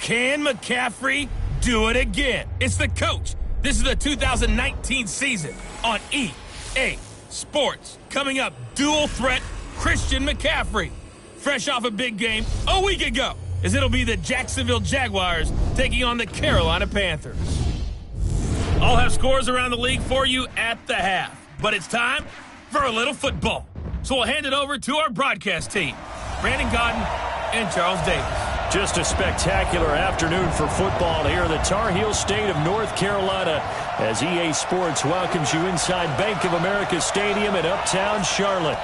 Can McCaffrey do it again? It's the coach. This is the 2019 season on EA Sports. Coming up, dual threat Christian McCaffrey. Fresh off a big game a week ago, as it'll be the Jacksonville Jaguars taking on the Carolina Panthers. I'll have scores around the league for you at the half, but it's time for a little football. So we'll hand it over to our broadcast team, Brandon Godden and Charles Davis. Just a spectacular afternoon for football here in the Tar Heel state of North Carolina as EA Sports welcomes you inside Bank of America Stadium in uptown Charlotte.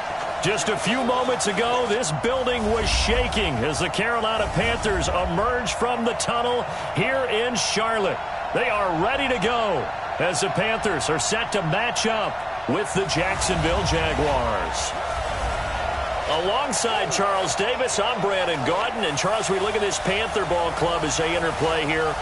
Just a few moments ago, this building was shaking as the Carolina Panthers emerged from the tunnel here in Charlotte. They are ready to go as the Panthers are set to match up with the Jacksonville Jaguars. Alongside Charles Davis, I'm Brandon Gaudin. And Charles, we look at this Panther ball club as they interplay here.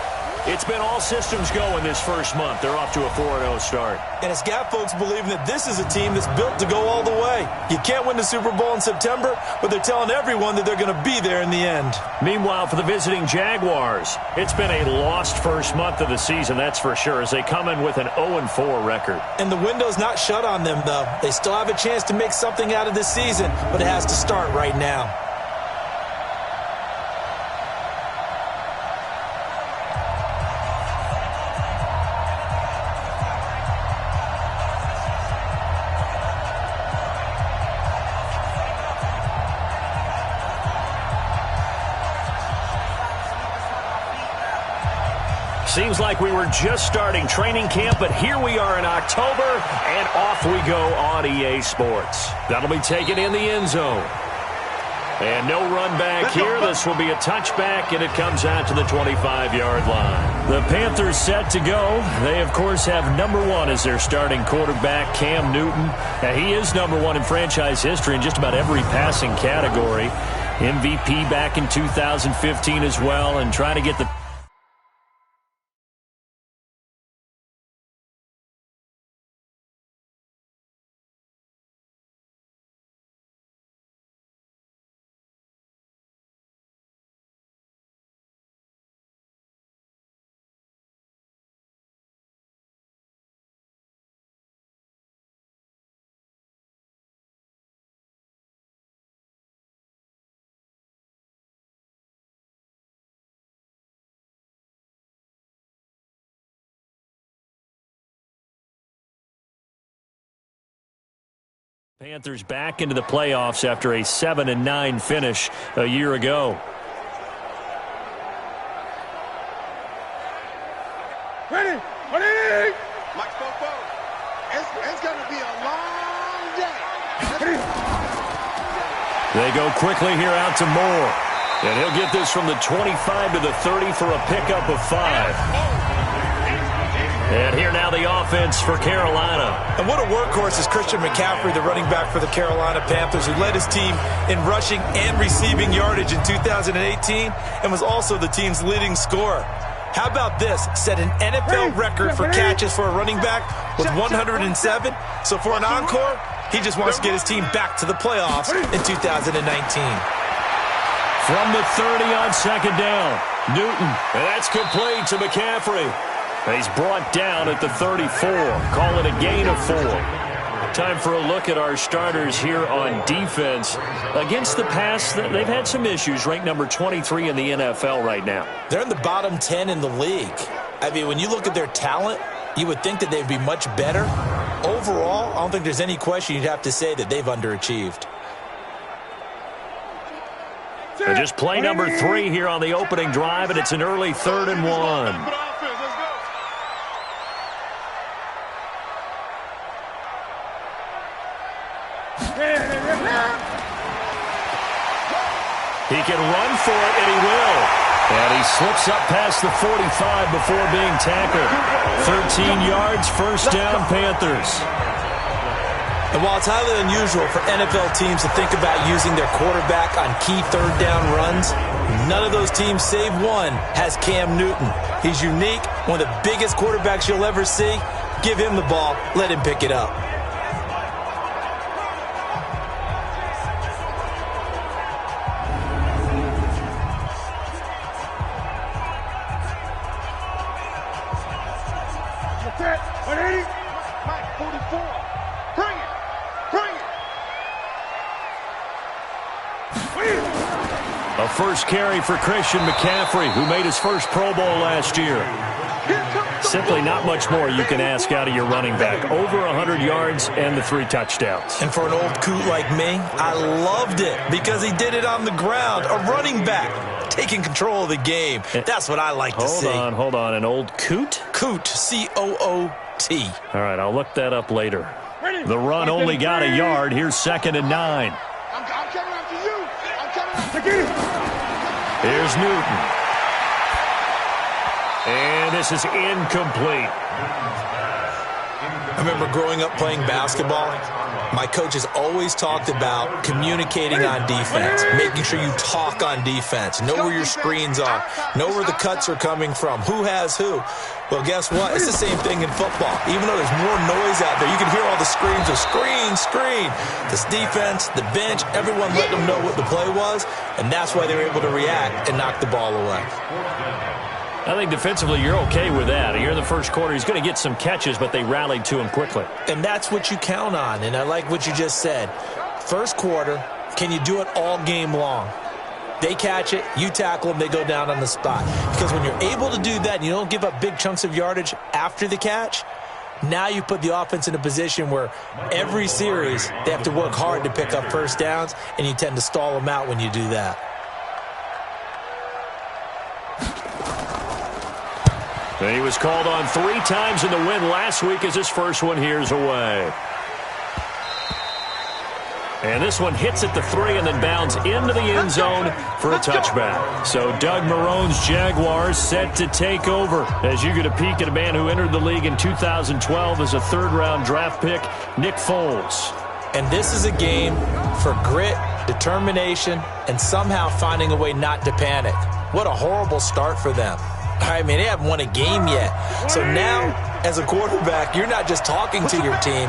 It's been all systems go in this first month. They're off to a 4-0 start. And it's got folks believing that this is a team that's built to go all the way. You can't win the Super Bowl in September, but they're telling everyone that they're going to be there in the end. Meanwhile, for the visiting Jaguars, it's been a lost first month of the season, that's for sure, as they come in with an 0-4 record. And the window's not shut on them, though. They still have a chance to make something out of this season, but it has to start right now. Seems like we were just starting training camp, but here we are in October, and off we go on EA Sports. That'll be taken in the end zone. And no run back here. This will be a touchback, and it comes out to the 25-yard line. The Panthers set to go. They, of course, have number one as their starting quarterback, Cam Newton. Now, he is number one in franchise history in just about every passing category. MVP back in 2015 as well, and trying to get the Panthers back into the playoffs after a 7-9 finish a year ago. Ready? Mike Popo. It's going to be a long day. They go quickly here out to Moore. And he'll get this from the 25 to the 30 for a pickup of 5. And here now the offense for Carolina. And what a workhorse is Christian McCaffrey, the running back for the Carolina Panthers, who led his team in rushing and receiving yardage in 2018 and was also the team's leading scorer. How about this? Set an NFL record for catches for a running back with 107. So for an encore, he just wants to get his team back to the playoffs in 2019. From the 30 on second down, Newton. And that's complete to McCaffrey. He's brought down at the 34. Call it a gain of 4. Time for a look at our starters here on defense. Against the pass, they've had some issues. Ranked number 23 in the NFL right now. They're in the bottom 10 in the league. I mean, when you look at their talent, you would think that they'd be much better. Overall, I don't think there's any question you'd have to say that they've underachieved. And just play number 3 here on the opening drive, and it's an early 3rd and 1. He can run for it, and he will. And he slips up past the 45 before being tackled. 13 yards, first down, Panthers. And while it's highly unusual for NFL teams to think about using their quarterback on key third down runs, none of those teams, save one, has Cam Newton. He's unique, one of the biggest quarterbacks you'll ever see. Give him the ball, let him pick it up. A first carry for Christian McCaffrey, who made his first Pro Bowl last year. Simply not much more you can ask out of your running back. Over 100 yards and the 3 touchdowns. And for an old coot like me, I loved it because he did it on the ground. A running back taking control of the game. That's what I like to see. Hold on. An old coot? Coot, C-O-O-T. All right, I'll look that up later. The run only got a yard. Here's 2nd and 9. I'm coming after you. I'm coming after you. Here's Newton. And this is incomplete. I remember growing up playing basketball. My coaches always talked about communicating on defense, making sure you talk on defense, know where your screens are, know where the cuts are coming from, who has who. Well, guess what? It's the same thing in football. Even though there's more noise out there, you can hear all the screams of screen. This defense, the bench, everyone let them know what the play was, and that's why they were able to react and knock the ball away. I think defensively you're okay with that. Here in the first quarter, he's going to get some catches, but they rallied to him quickly. And that's what you count on, and I like what you just said. First quarter, can you do it all game long? They catch it, you tackle them, they go down on the spot. Because when you're able to do that and you don't give up big chunks of yardage after the catch, now you put the offense in a position where every series they have to work hard to pick up first downs, and you tend to stall them out when you do that. And he was called on 3 times in the win last week as his first one here's away. And this one hits at the 3 and then bounds into the end zone for a touchback. So Doug Marrone's Jaguars set to take over as you get a peek at a man who entered the league in 2012 as a 3rd-round draft pick, Nick Foles. And this is a game for grit, determination, and somehow finding a way not to panic. What a horrible start for them. I mean, they haven't won a game yet. So now, as a quarterback, you're not just talking to your team.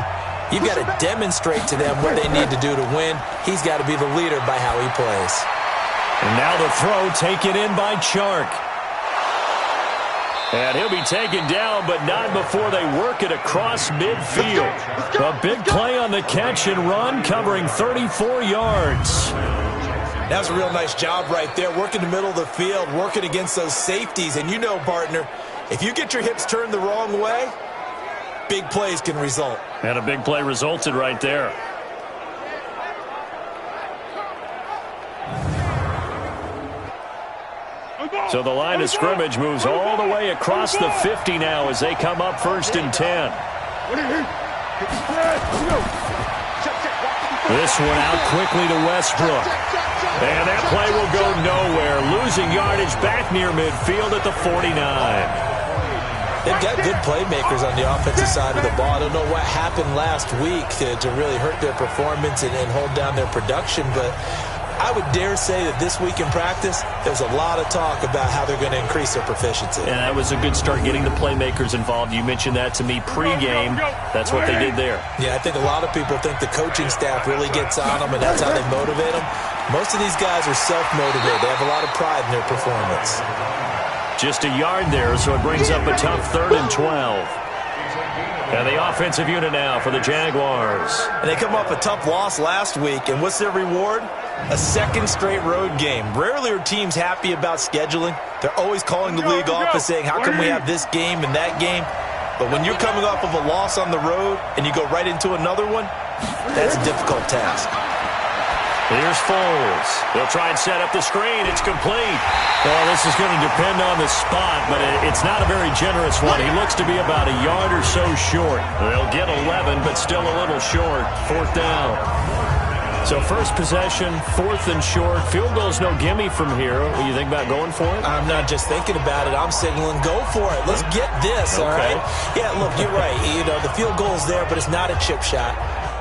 You've got to demonstrate to them what they need to do to win. He's got to be the leader by how he plays. And now the throw taken in by Chark. And he'll be taken down, but not before they work it across midfield. A big play on the catch and run, covering 34 yards. That's a real nice job right there, working the middle of the field, working against those safeties. And you know, partner, if you get your hips turned the wrong way, big plays can result. And a big play resulted right there. So the line of scrimmage moves all the way across the 50 now as they come up 1st and 10. This one out quickly to Westbrook. And that play will go nowhere. Losing yardage back near midfield at the 49. They've got good playmakers on the offensive side of the ball. I don't know what happened last week to really hurt their performance and hold down their production, but I would dare say that this week in practice, there's a lot of talk about how they're going to increase their proficiency. And that was a good start getting the playmakers involved. You mentioned that to me pregame. That's what they did there. Yeah, I think a lot of people think the coaching staff really gets on them, and that's how they motivate them. Most of these guys are self-motivated. They have a lot of pride in their performance. Just a yard there, so it brings up a tough 3rd and 12. And the offensive unit now for the Jaguars. And they come off a tough loss last week, and what's their reward? A 2nd straight road game. Rarely are teams happy about scheduling. They're always calling the league office saying, how come we have this game and that game? But when you're coming off of a loss on the road and you go right into another one, that's a difficult task. Here's Foles. They'll try and set up the screen. It's complete. Well, this is going to depend on the spot, but it's not a very generous one. He looks to be about a yard or so short. They'll get 11, but still a little short. 4th down. So first possession, 4th and short. Field goal's no gimme from here. What do you think about going for it? I'm not just thinking about it. I'm signaling, go for it. Let's get this, all right? Yeah, look, you're right. You know, the field goal's there, but it's not a chip shot.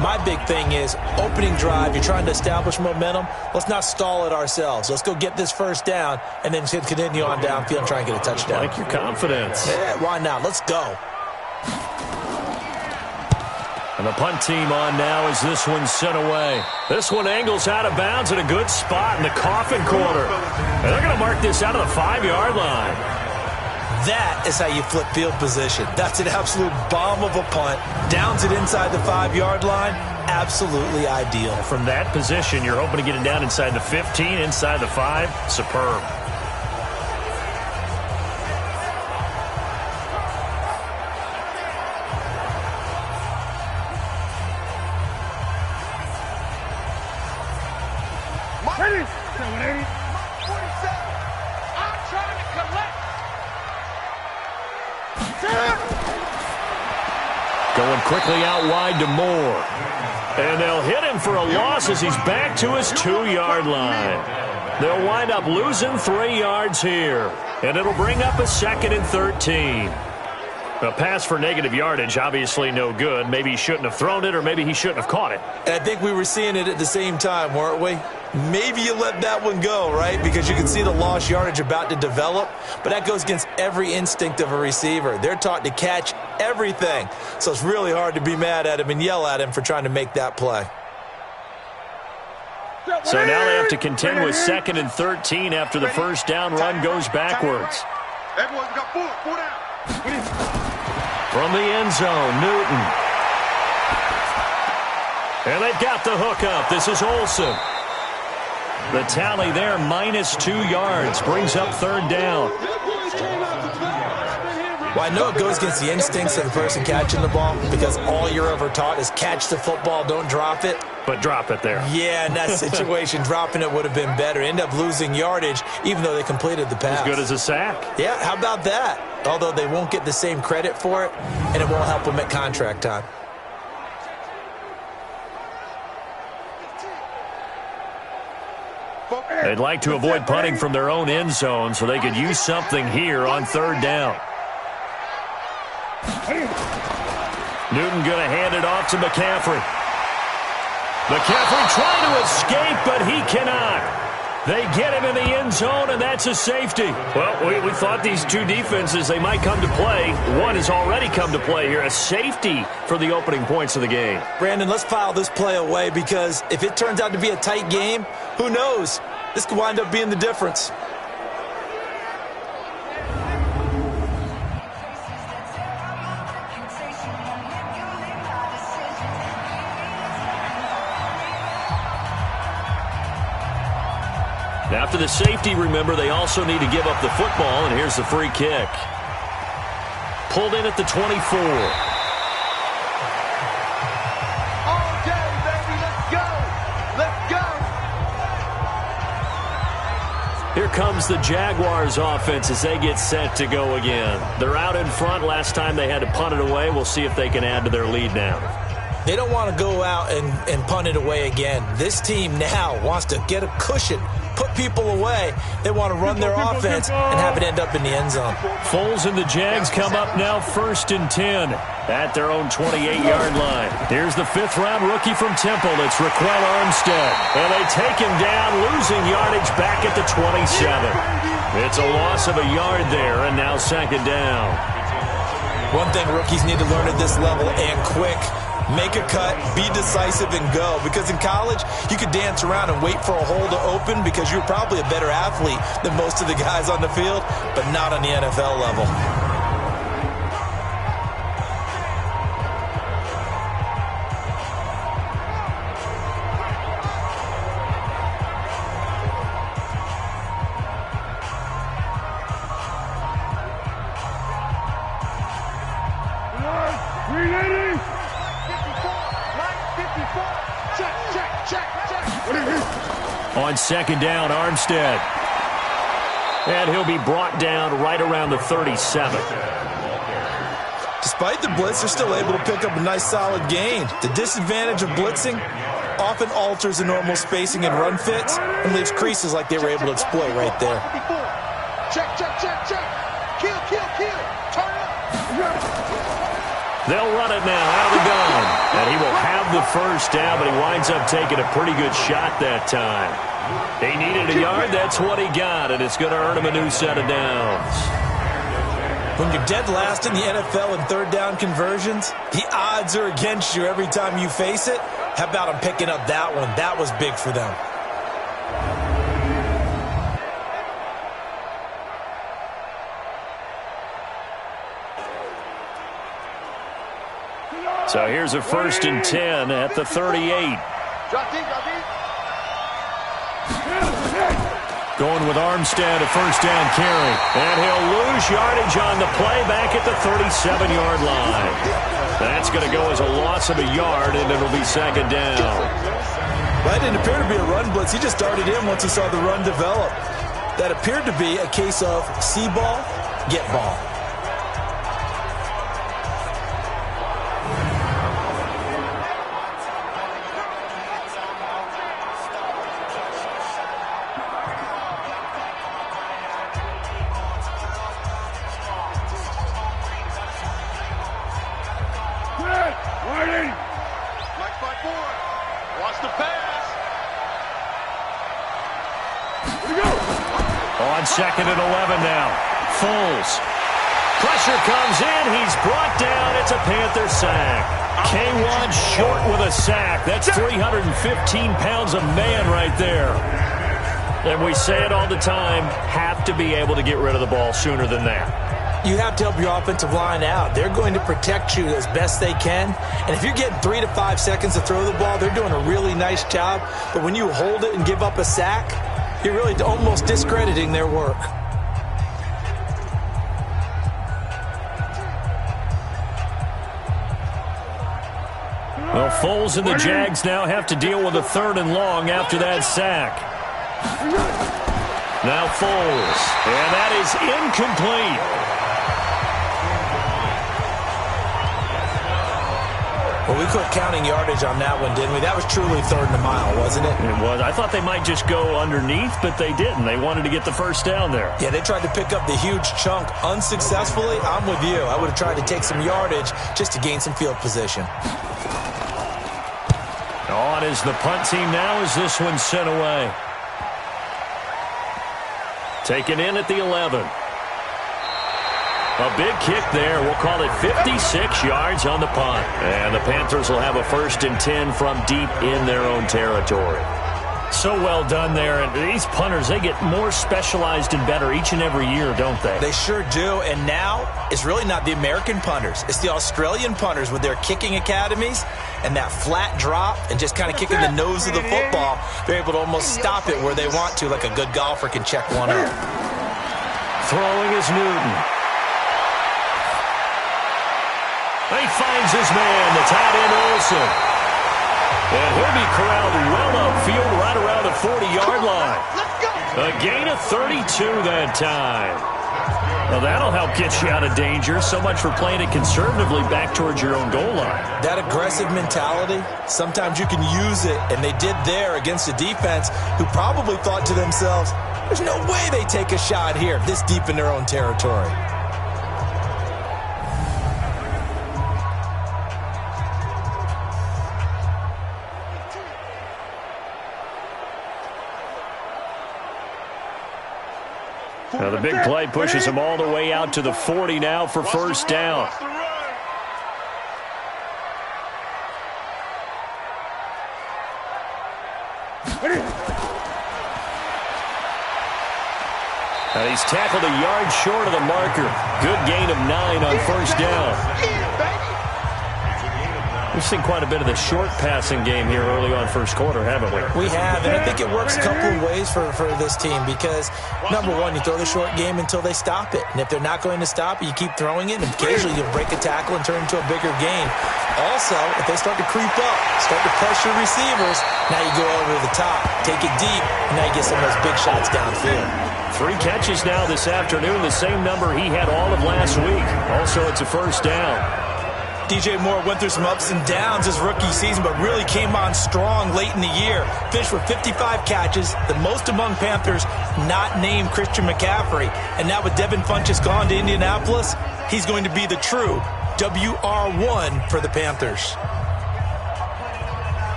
My big thing is opening drive. You're trying to establish momentum. Let's not stall it ourselves. Let's go get this 1st down and then continue on downfield and try and get a touchdown. Like your confidence. Yeah, why not? Let's go. And the punt team on now as this one's sent away. This one angles out of bounds in a good spot in the coffin corner. And they're going to mark this out of the 5-yard line. That is how you flip field position. That's an absolute bomb of a punt. Downs it inside the 5-yard line. absolutely ideal. From that position, you're hoping to get it down inside the 15, inside the 5. Superb. Ready? 780. 47. I'm trying to collect. Going quickly out wide to Moore. And they'll hit him for a loss as he's back to his 2-yard line. They'll wind up losing 3 yards here. And it'll bring up a 2nd and 13. A pass for negative yardage, obviously no good. Maybe he shouldn't have thrown it, or maybe he shouldn't have caught it. And I think we were seeing it at the same time, weren't we? Maybe you let that one go, right? Because you can see the lost yardage about to develop. But that goes against every instinct of a receiver. They're taught to catch everything. So it's really hard to be mad at him and yell at him for trying to make that play. So now they have to contend with 2nd and 13 after the first down run goes backwards. Everyone's got 4 down. From the end zone, Newton. And they've got the hook up. This is Olsen. The tally there, -2 yards, brings up 3rd down. Well, I know it goes against the instincts of the person catching the ball because all you're ever taught is catch the football, don't drop it. But drop it there. Yeah, in that situation, dropping it would have been better. End up losing yardage, even though they completed the pass. As good as a sack. Yeah, how about that? Although they won't get the same credit for it, and it won't help them at contract time. They'd like to avoid punting from their own end zone so they could use something here on 3rd down. Newton going to hand it off to McCaffrey. McCaffrey trying to escape, but he cannot. They get him in the end zone, and that's a safety. Well, we thought these two defenses, they might come to play. One has already come to play here, a safety for the opening points of the game. Brandon, let's file this play away because if it turns out to be a tight game, who knows? This could wind up being the difference. After the safety, remember, they also need to give up the football, and here's the free kick. Pulled in at the 24. All day, baby, let's go. Let's go. Here comes the Jaguars offense as they get set to go again. They're out in front. Last time they had to punt it away. We'll see if they can add to their lead now. They don't want to go out and punt it away again. This team now wants to get a cushion, put people away. They want to run their offense and have it end up in the end zone. Foles and the Jags come up now 1st and 10 at their own 28-yard line. Here's the 5th-round rookie from Temple. It's Raquel Armstead. And they take him down, losing yardage back at the 27. It's a loss of a yard there, and now 2nd down. One thing rookies need to learn at this level, and quick, make a cut, be decisive, and go. Because in college, you could dance around and wait for a hole to open because you're probably a better athlete than most of the guys on the field, but not on the NFL level. On 2nd down, Armstead. And he'll be brought down right around the 37. Despite the blitz, they're still able to pick up a nice solid gain. The disadvantage of blitzing often alters the normal spacing and run fits and leaves creases like they were able to exploit right there. Check, check, check, check. Kill, kill, kill. Turn up. They'll run it now out of the gun. And he will have the first down, but he winds up taking a pretty good shot that time. He needed a yard. That's what he got, and it's going to earn him a new set of downs. When you're dead last in the NFL in 3rd down conversions, the odds are against you every time you face it. How about him picking up that one? That was big for them. So here's a 1st and 10 at the 38. Drop deep, drop deep. Going with Armstead, a 1st down carry. And he'll lose yardage on the play back at the 37-yard line. That's going to go as a loss of a yard, and it'll be 2nd down. That didn't appear to be a run blitz. He just darted in once he saw the run develop. That appeared to be a case of see ball, get ball. Watch the pass. On 2nd and 11 now. Foles. Pressure comes in. He's brought down. It's a Panther sack. K1 short with a sack. That's 315 pounds of man right there. And we say it all the time, have to be able to get rid of the ball sooner than that. You have to help your offensive line out. They're going to protect you as best they can. And if you're getting 3 to 5 seconds to throw the ball, they're doing a really nice job. But when you hold it and give up a sack, you're really almost discrediting their work. Well, Foles and the Jags now have to deal with a 3rd and long after that sack. Now Foles, and that is incomplete. Well, we quit counting yardage on that one, didn't we? That was truly 3rd and a mile, wasn't it? It was. I thought they might just go underneath, but they didn't. They wanted to get the 1st down there. Yeah, they tried to pick up the huge chunk unsuccessfully. I'm with you. I would have tried to take some yardage just to gain some field position. On is the punt team now as this one's sent away. Taken in at the 11. A big kick there. We'll call it 56 yards on the punt. And the Panthers will have a 1st and 10 from deep in their own territory. So well done there. And these punters, they get more specialized and better each and every year, don't they? They sure do. And now it's really not the American punters. It's the Australian punters with their kicking academies and that flat drop and just kind of kicking the nose of the football. They're able to almost stop it where they want to, like a good golfer can check one up. Throwing is Newton. He finds his man, the tight end Olsen. And he'll be corralled well upfield right around the 40-yard line. A gain of 32 that time. Well, that'll help get you out of danger. So much for playing it conservatively back towards your own goal line. That aggressive mentality, sometimes you can use it, and they did there against a defense who probably thought to themselves, there's no way they take a shot here this deep in their own territory. Now the big play pushes him all the way out to the 40 now for 1st down. Now he's tackled a yard short of the marker. Good gain of 9 on 1st down. We've seen quite a bit of the short passing game here early on 1st quarter, haven't we? We have, and I think it works a couple of ways for this team because, number one, you throw the short game until they stop it. And if they're not going to stop it, you keep throwing it, and occasionally you'll break a tackle and turn it into a bigger game. Also, if they start to creep up, start to pressure receivers, now you go over the top, take it deep, and now you get some of those big shots downfield. 3 catches now this afternoon, the same number he had all of last week. Also, it's a 1st down. DJ Moore went through some ups and downs his rookie season, but really came on strong late in the year. Finished with 55 catches, the most among Panthers not named Christian McCaffrey. And now with Devin Funchess gone to Indianapolis, he's going to be the true WR1 for the Panthers.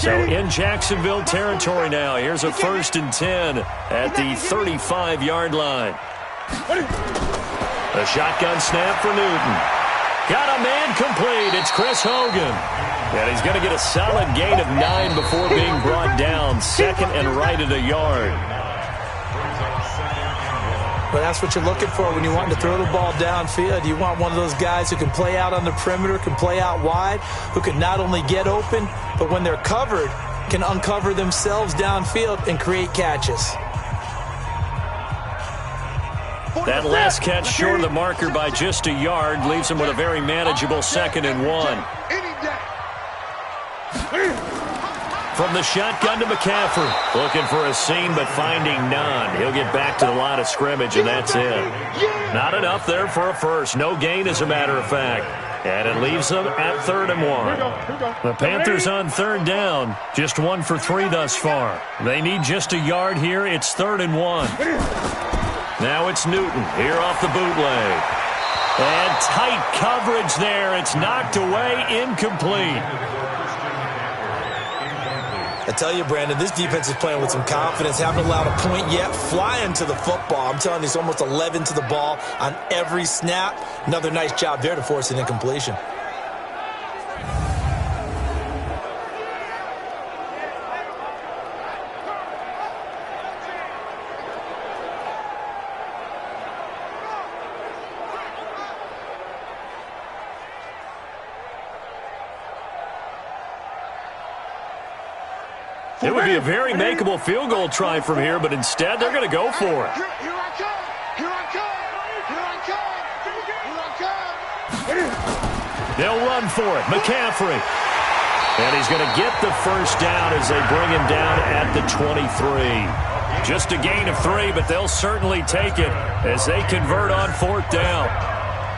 So in Jacksonville territory now. Here's a 1st and 10 at the 35-yard line. A shotgun snap for Newton. Got a man complete. It's Chris Hogan. And he's going to get a solid gain of 9 before being brought down. 2nd and right at a yard. But that's what you're looking for when you want to throw the ball downfield. You want one of those guys who can play out on the perimeter, can play out wide, who can not only get open, but when they're covered, can uncover themselves downfield and create catches. That last catch short of the marker by just a yard leaves him with a very manageable 2nd and 1. From the shotgun to McCaffrey. Looking for a seam, but finding none. He'll get back to the line of scrimmage, and that's it. Not enough there for a first. No gain, as a matter of fact. And it leaves them at 3rd and 1. The Panthers on 3rd down. Just 1 for 3 thus far. They need just a yard here. It's 3rd and 1. Now it's Newton here off the bootleg. And tight coverage there. It's knocked away, incomplete. I tell you, Brandon, this defense is playing with some confidence. Haven't allowed a point yet. Flying to the football. I'm telling you, it's almost 11 to the ball on every snap. Another nice job there to force an incompletion. It would be a very makeable field goal try from here, but instead they're going to go for it. Here I come. Here I come. Here I come. Here I come. They'll run for it. McCaffrey. And he's going to get the first down as they bring him down at the 23. Just a gain of 3, but they'll certainly take it as they convert on 4th down.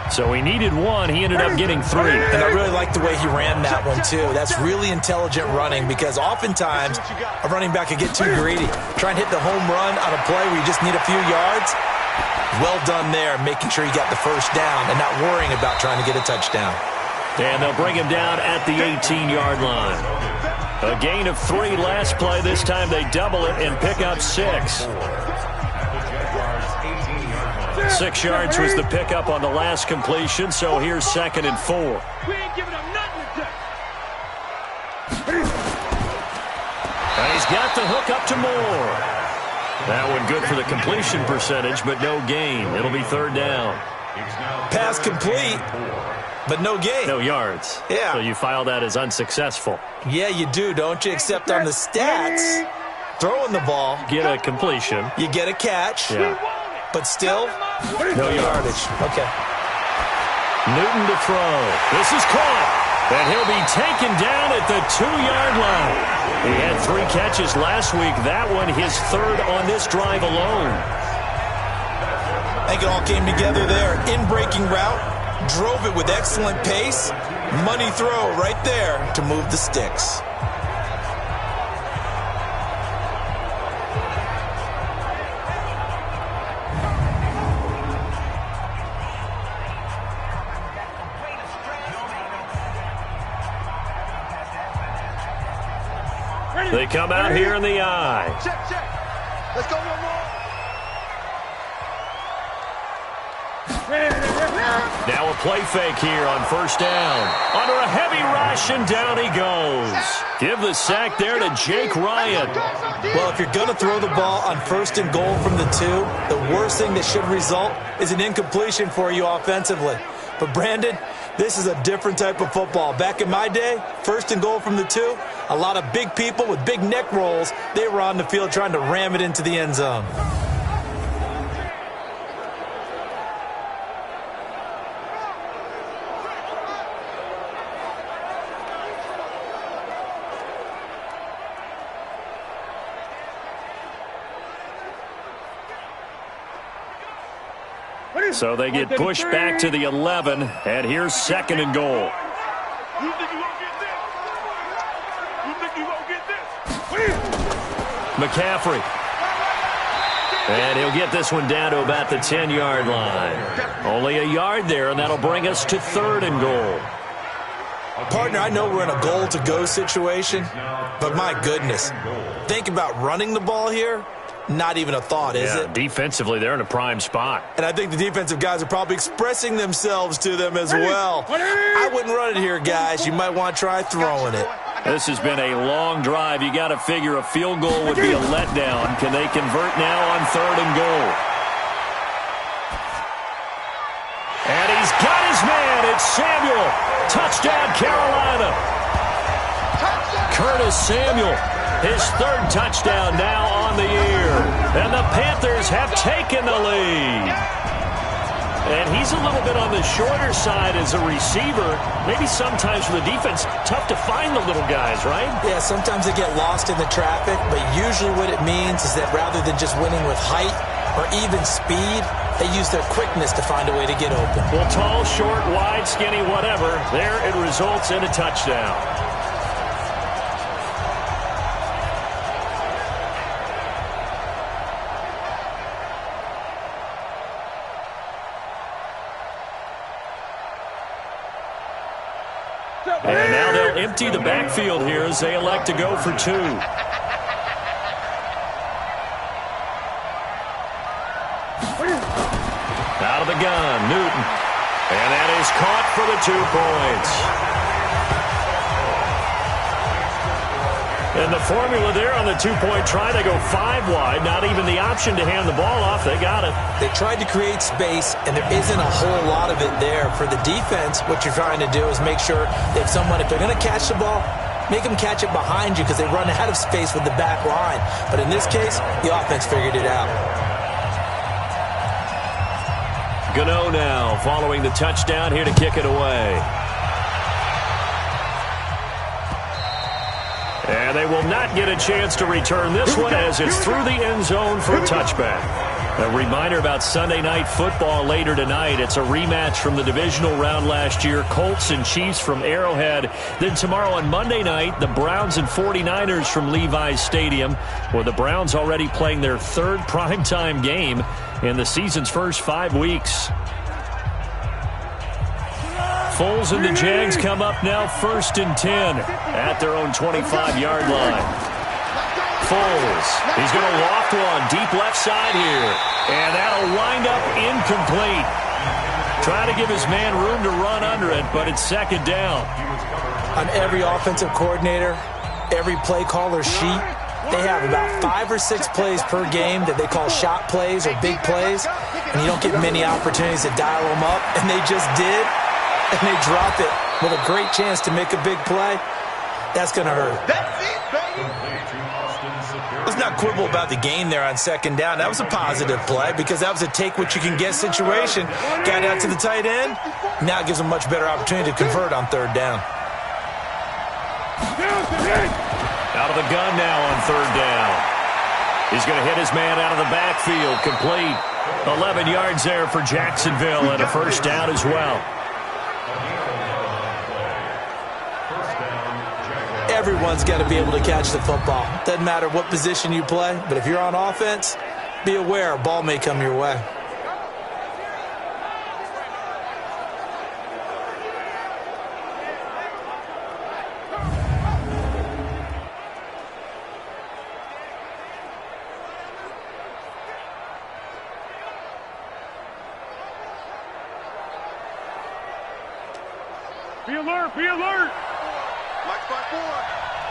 So he needed 1. He ended up getting 3. And I really like the way he ran that one, too. That's really intelligent running because oftentimes a running back can get too greedy. Try and hit the home run on a play where you just need a few yards. Well done there, making sure he got the first down and not worrying about trying to get a touchdown. And they'll bring him down at the 18-yard line. A gain of 3 last play. This time they double it and pick up 6. 6 yards was the pickup on the last completion, so here's 2nd and 4. We ain't giving them nothing today. And he's got the hook up to Moore. That one good for the completion percentage, but no gain. It'll be 3rd down. Pass complete, but no gain. No yards. Yeah. So you file that as unsuccessful. Yeah, you do, don't you? Except on the stats, throwing the ball, Get a completion. you get a catch, Yeah. but still, No yardage. Okay. Newton to throw. This is caught. And he'll be taken down at the 2-yard line. He had 3 catches last week. That one his 3rd on this drive alone. I think it all came together there. In-breaking route, drove it with excellent pace. Money throw right there to move the sticks. They come out here in the eye. Check, check. Let's go one more. Now a play fake here on 1st down. Under a heavy rush, and down he goes. Give the sack there to Jake Ryan. Well, if you're going to throw the ball on 1st and goal from the 2, the worst thing that should result is an incompletion for you offensively. But, Brandon, this is a different type of football. Back in my day, 1st and goal from the 2, a lot of big people with big neck rolls, they were on the field trying to ram it into the end zone. So they get pushed back to the 11, and here's 2nd and goal. You think you won't get this? You think you won't get this? McCaffrey. And he'll get this one down to about the 10-yard line. Only a yard there, and that'll bring us to 3rd and goal. Partner, I know we're in a goal-to-go situation, but my goodness, think about running the ball here. Not even a thought, is it? Defensively, they're in a prime spot. And I think the defensive guys are probably expressing themselves to them as well. I wouldn't run it here, guys. You might want to try throwing it. This has been a long drive. You got to figure a field goal would be a letdown. Can they convert now on 3rd and goal? It's Samuel. Touchdown, Carolina. Curtis Samuel, his third touchdown now on the year. And the Panthers have taken the lead. And he's a little bit on the shorter side as a receiver. Maybe sometimes for the defense, tough to find the little guys, right? Yeah, sometimes they get lost in the traffic, but usually what it means is that rather than just winning with height or even speed, they use their quickness to find a way to get open. Well, tall, short, wide, skinny, whatever, there it results in a touchdown. And now they'll empty the backfield here as they elect to go for two. Out of the gun, Newton. And that is caught for the 2 points. And the formula there on the 2-point try, they go 5 wide. Not even the option to hand the ball off. They got it. They tried to create space, and there isn't a whole lot of it there. For the defense, what you're trying to do is make sure that someone, if they're going to catch the ball, make them catch it behind you because they run out of space with the back line. But in this case, the offense figured it out. Gano now following the touchdown here to kick it away. And they will not get a chance to return this one as it's through the end zone for a touchback. A reminder about Sunday Night Football later tonight. It's a rematch from the divisional round last year. Colts and Chiefs from Arrowhead. Then tomorrow on Monday night, the Browns and 49ers from Levi's Stadium, where the Browns already playing their third primetime game in the season's first 5 weeks. Foles and the Jags come up now 1st and 10 at their own 25-yard line. Foles, he's going to loft one deep left side here. And that'll wind up incomplete. Trying to give his man room to run under it, but it's 2nd down. On every offensive coordinator, every play caller sheet, they have about 5 or 6 plays per game that they call shot plays or big plays. And you don't get many opportunities to dial them up, and they just did. And they drop it with a great chance to make a big play. That's going to hurt. Let's not quibble about the gain there on 2nd down. That was a positive play because that was a take-what-you-can-get situation. Got out to the tight end. Now it gives them a much better opportunity to convert on 3rd down. Out of the gun now on 3rd down. He's going to hit his man out of the backfield. Complete. 11 yards there for Jacksonville and a 1st down as well. Everyone's got to be able to catch the football. Doesn't matter what position you play, but if you're on offense, be aware a ball may come your way. Be alert, be alert.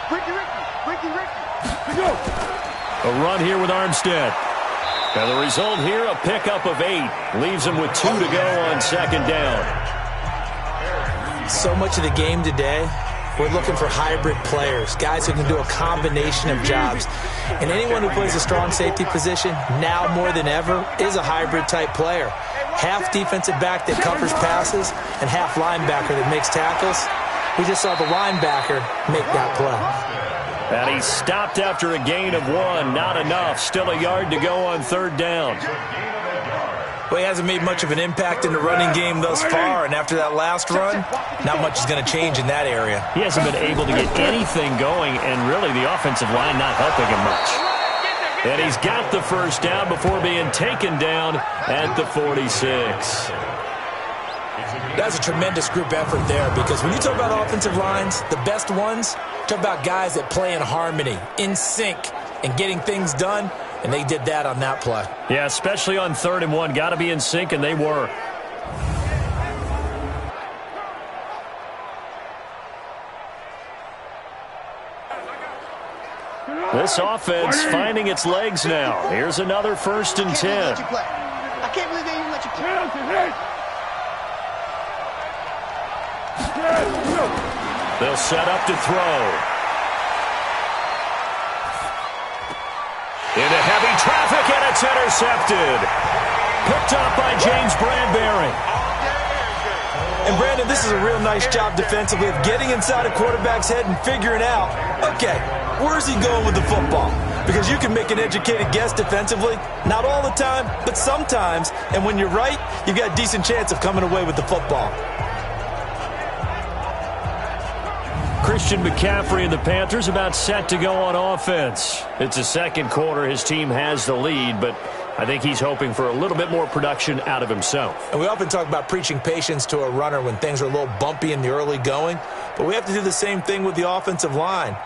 Ricky. Go. A run here with Armstead. And the result here, a pickup of 8. Leaves him with 2 to go on 2nd down. So much of the game today, we're looking for hybrid players, guys who can do a combination of jobs. And anyone who plays a strong safety position, now more than ever, is a hybrid-type player. Half defensive back that covers passes and half linebacker that makes tackles. We just saw the linebacker make that play. And he stopped after a gain of 1. Not enough. Still a yard to go on 3rd down. Well, he hasn't made much of an impact in the running game thus far, and after that last run, not much is going to change in that area. He hasn't been able to get anything going, and really the offensive line not helping him much. And he's got the 1st down before being taken down at the 46. That's a tremendous group effort there because when you talk about offensive lines, the best ones, talk about guys that play in harmony, in sync, and getting things done, and they did that on that play. Yeah, especially on 3rd and 1. Got to be in sync, and they were. This offense finding its legs now. Here's another 1st and 10. I can't believe they even let you play. They'll set up to throw. Into heavy traffic, and it's intercepted. Picked up by James Bradbury. And Brandon, this is a real nice job defensively of getting inside a quarterback's head and figuring out, okay, where's he going with the football? Because you can make an educated guess defensively, not all the time, but sometimes. And when you're right, you've got a decent chance of coming away with the football. Christian McCaffrey and the Panthers about set to go on offense. It's the second quarter. His team has the lead, but I think he's hoping for a little bit more production out of himself. And we often talk about preaching patience to a runner when things are a little bumpy in the early going, but we have to do the same thing with the offensive line.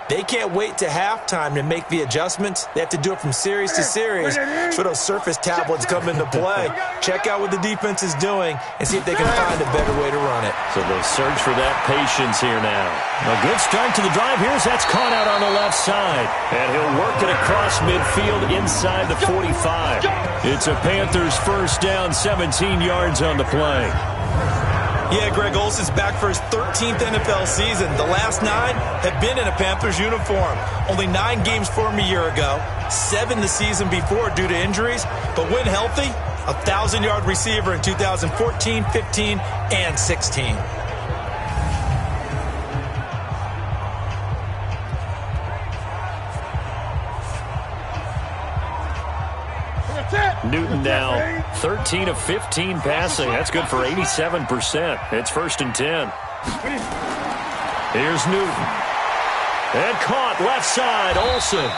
They can't wait to halftime to make the adjustments. They have to do it from series to series. That's where those surface tablets come into play. Check out what the defense is doing and see if they can find a better way to run it. So they'll search for that patience here now. A good start to the drive. Here's that's caught out on the left side. And he'll work it across midfield inside the 45. It's a Panthers first down, 17 yards on the play. Yeah, Greg Olsen's back for his 13th NFL season. The last 9 have been in a Panthers uniform. Only 9 games for him a year ago, 7 the season before due to injuries. But when healthy, a 1,000-yard receiver in 2014, 15, and 16. Newton now 13 of 15 passing. That's good for 87%. It's 1st and 10. Here's Newton. And caught left side, Olsen.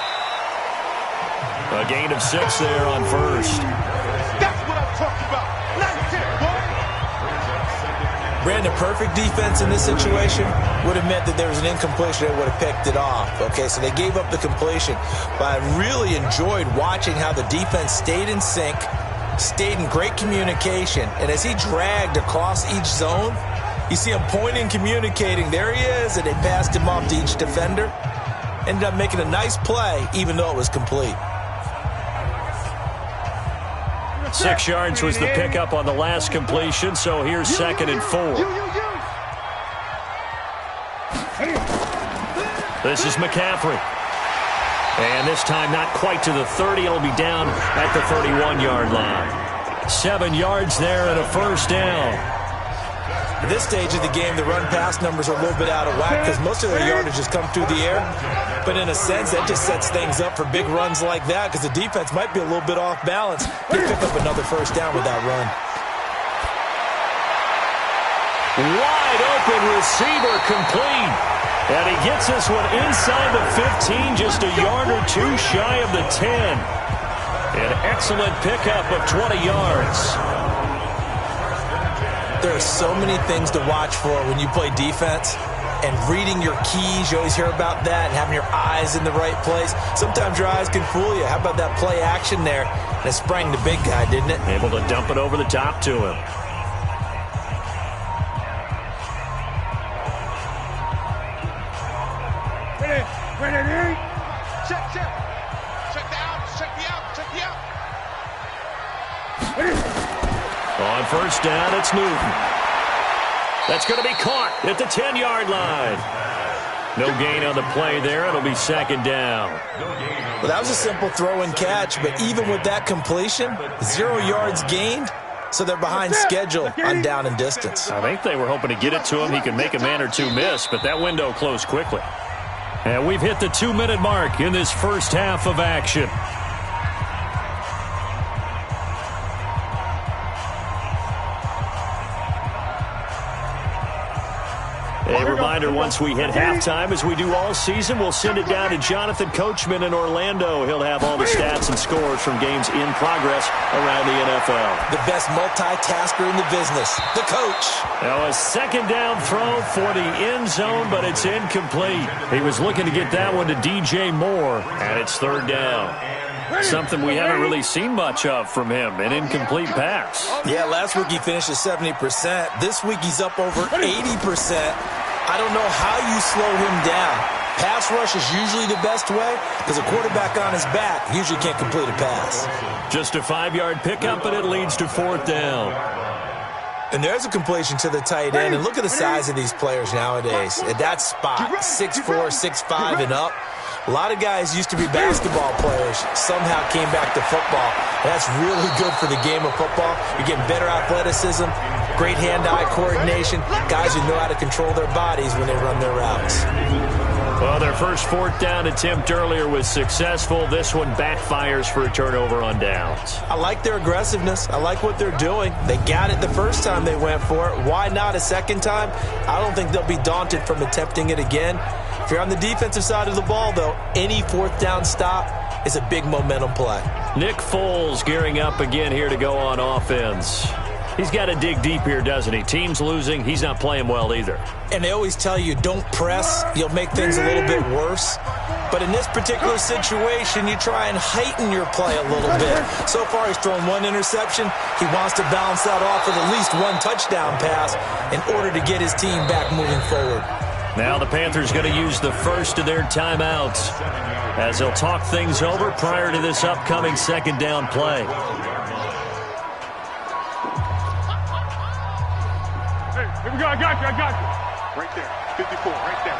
A gain of 6 there on first. That's what I'm talking about. Nice hit, boy. Brandon, perfect defense in this situation would have meant that there was an incompletion that would have picked it off. Okay, so they gave up the completion. But I really enjoyed watching how the defense stayed in sync, stayed in great communication. And as he dragged across each zone, you see him pointing, communicating. There he is, and they passed him off to each defender. Ended up making a nice play, even though it was complete. 6 yards was the pickup on the last completion, so here's 2nd and 4. This is McCaffrey. And this time not quite to the 30. It'll be down at the 31-yard line. 7 yards there and a first down. At this stage of the game, the run-pass numbers are a little bit out of whack because most of their yardage has come through the air. But in a sense, that just sets things up for big runs like that because the defense might be a little bit off balance. They pick up another first down with that run. Wide open receiver complete. And he gets this one inside the 15, just a yard or 2 shy of the 10. An excellent pickup of 20 yards. There are so many things to watch for when you play defense. And reading your keys, you always hear about that, and having your eyes in the right place. Sometimes your eyes can fool you. How about that play action there? And it sprang the big guy, didn't it? Able to dump it over the top to him. Ready. Check. Check the out. Check the out. On first down, it's Newton. That's going to be caught at the 10-yard line. No gain on the play there. It'll be 2nd down. Well, that was a simple throw and catch, but even with that completion, 0 yards gained, so they're behind schedule on down and distance. I think they were hoping to get it to him. He could make a man or 2 miss, but that window closed quickly. And we've hit the 2-minute mark in this first half of action. A reminder, once we hit halftime, as we do all season, we'll send it down to Jonathan Coachman in Orlando. He'll have all the stats and scores from games in progress around the NFL. The best multitasker in the business, the coach. Now a 2nd down throw for the end zone, but it's incomplete. He was looking to get that one to DJ Moore, and it's 3rd down. Something we haven't really seen much of from him, an incomplete pass. Yeah, last week he finished at 70%. This week he's up over 80%. I don't know how you slow him down. Pass rush is usually the best way because a quarterback on his back usually can't complete a pass. Just a 5-yard pickup, and it leads to 4th down. And there's a completion to the tight end. And look at the size of these players nowadays. At that spot, 6'4", 6'5", and up. A lot of guys used to be basketball players, somehow came back to football. And that's really good for the game of football. You're getting better athleticism, great hand-eye coordination, guys who know how to control their bodies when they run their routes. Well, their first fourth down attempt earlier was successful. This one backfires for a turnover on downs. I like their aggressiveness. I like what they're doing. They got it the first time they went for it. Why not a second time? I don't think they'll be daunted from attempting it again. If you're on the defensive side of the ball, though, any fourth down stop is a big momentum play. Nick Foles gearing up again here to go on offense. He's got to dig deep here, doesn't he? Team's losing. He's not playing well either. And they always tell you, don't press. You'll make things a little bit worse. But in this particular situation, you try and heighten your play a little bit. So far, he's thrown one interception. He wants to balance that off with at least one touchdown pass in order to get his team back moving forward. Now the Panthers going to use the first of their timeouts as they'll talk things over prior to this upcoming second down play. Here we go, I got you. Right there, 54, right there,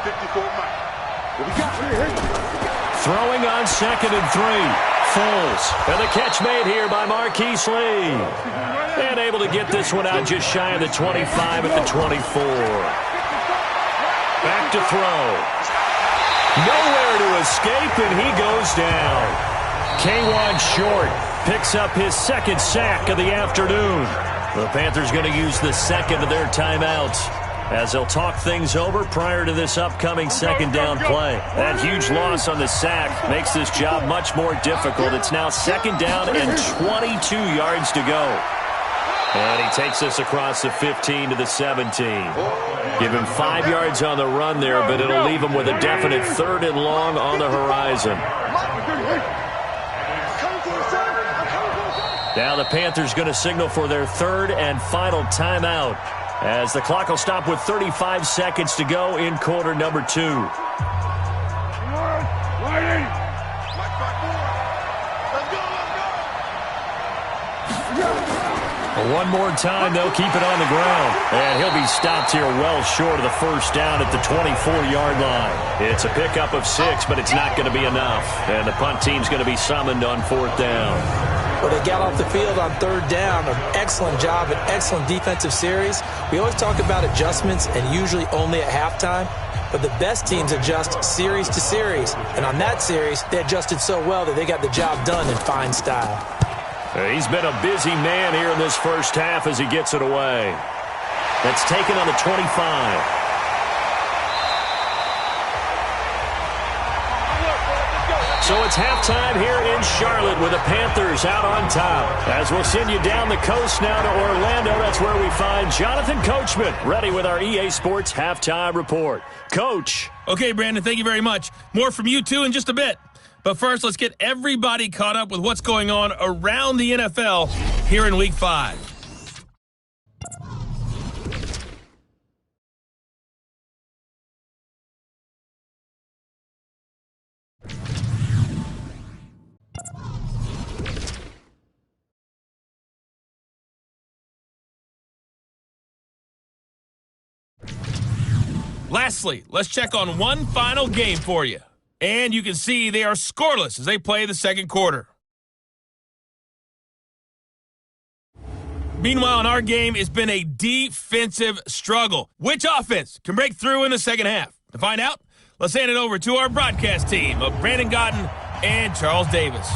54 Mike. What we got? Throwing on 2nd and 3. Foles. And the catch made here by Marquise Lee. And able to get this one out just shy of the 25 at the 24. Back to throw. Nowhere to escape, and he goes down. K'Wan Short picks up his second sack of the afternoon. The Panthers going to use the second of their timeouts as they'll talk things over prior to this upcoming second down play. That huge loss on the sack makes this job much more difficult. It's now second down and 22 yards to go. And he takes us across the 15 to the 17. Give him 5 yards on the run there, but it'll leave him with a definite 3rd and long on the horizon. Now the Panthers going to signal for their 3rd and final timeout as the clock will stop with 35 seconds to go in quarter number 2. One more time, they'll keep it on the ground. And he'll be stopped here well short of the first down at the 24-yard line. It's a pickup of 6, but it's not going to be enough. And the punt team's going to be summoned on 4th down. Well, they got off the field on 3rd down. An excellent job, an excellent defensive series. We always talk about adjustments and usually only at halftime. But the best teams adjust series to series. And on that series, they adjusted so well that they got the job done in fine style. He's been a busy man here in this first half as he gets it away. That's taken on the 25. So it's halftime here in Charlotte with the Panthers out on top. As we'll send you down the coast now to Orlando, that's where we find Jonathan Coachman ready with our EA Sports Halftime Report. Coach. Okay, Brandon, thank you very much. More from you two in just a bit. But first, let's get everybody caught up with what's going on around the NFL here in Week 5. Lastly, let's check on one final game for you. And you can see they are scoreless as they play the second quarter. Meanwhile, in our game, it's been a defensive struggle. Which offense can break through in the second half? To find out, let's hand it over to our broadcast team of Brandon Gotten and Charles Davis.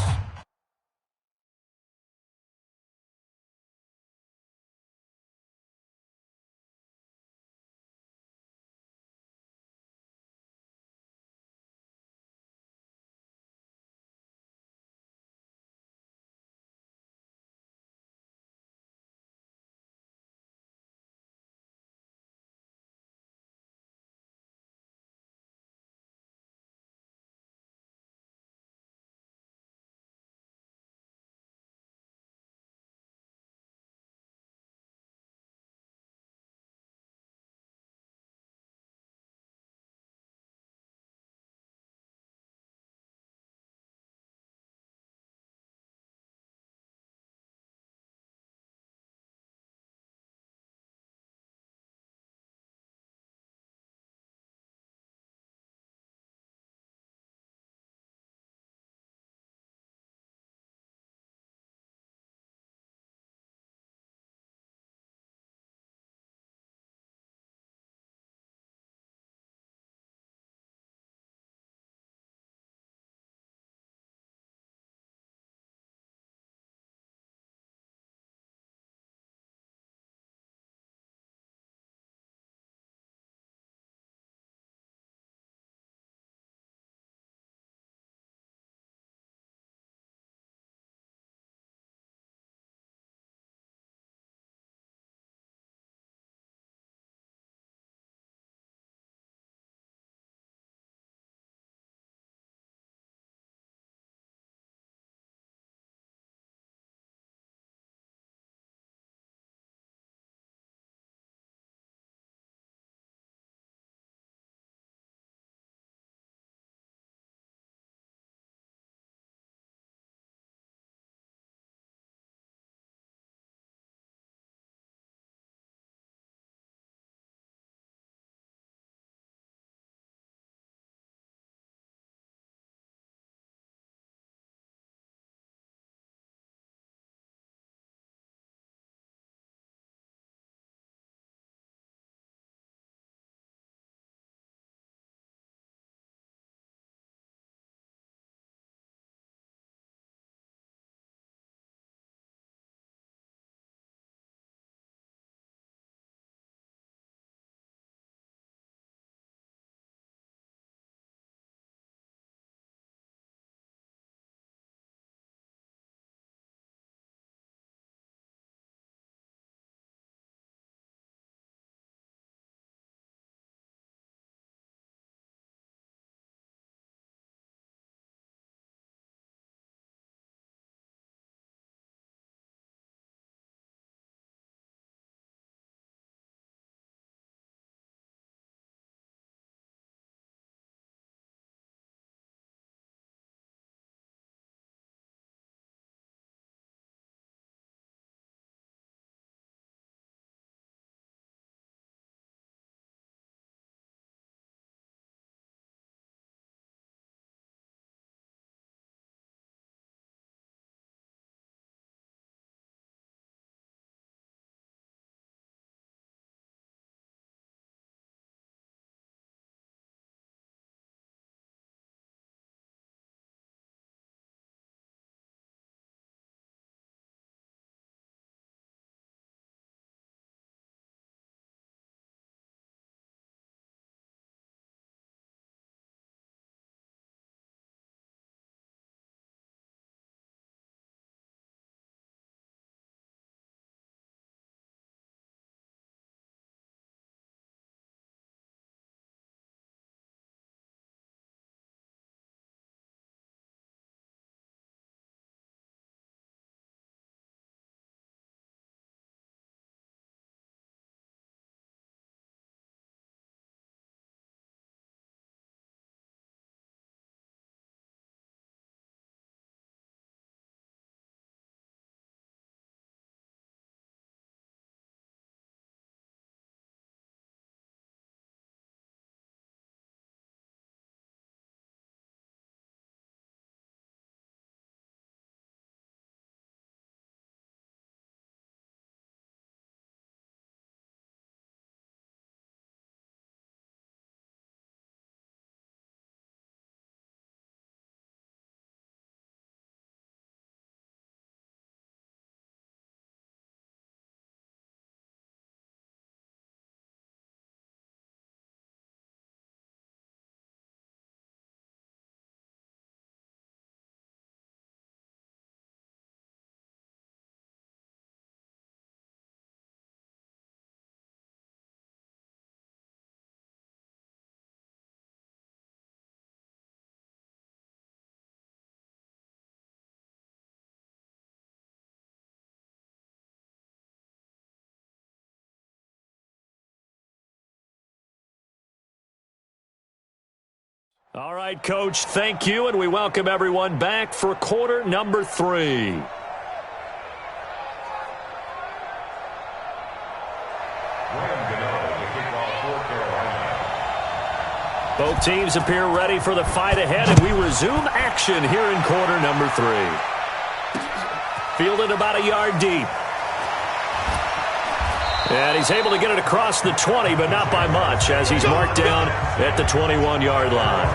All right, Coach, thank you, and we welcome everyone back for quarter number 3. Both teams appear ready for the fight ahead, and we resume action here in quarter number 3. Fielded about a yard deep. And he's able to get it across the 20, but not by much, as he's marked down at the 21-yard line.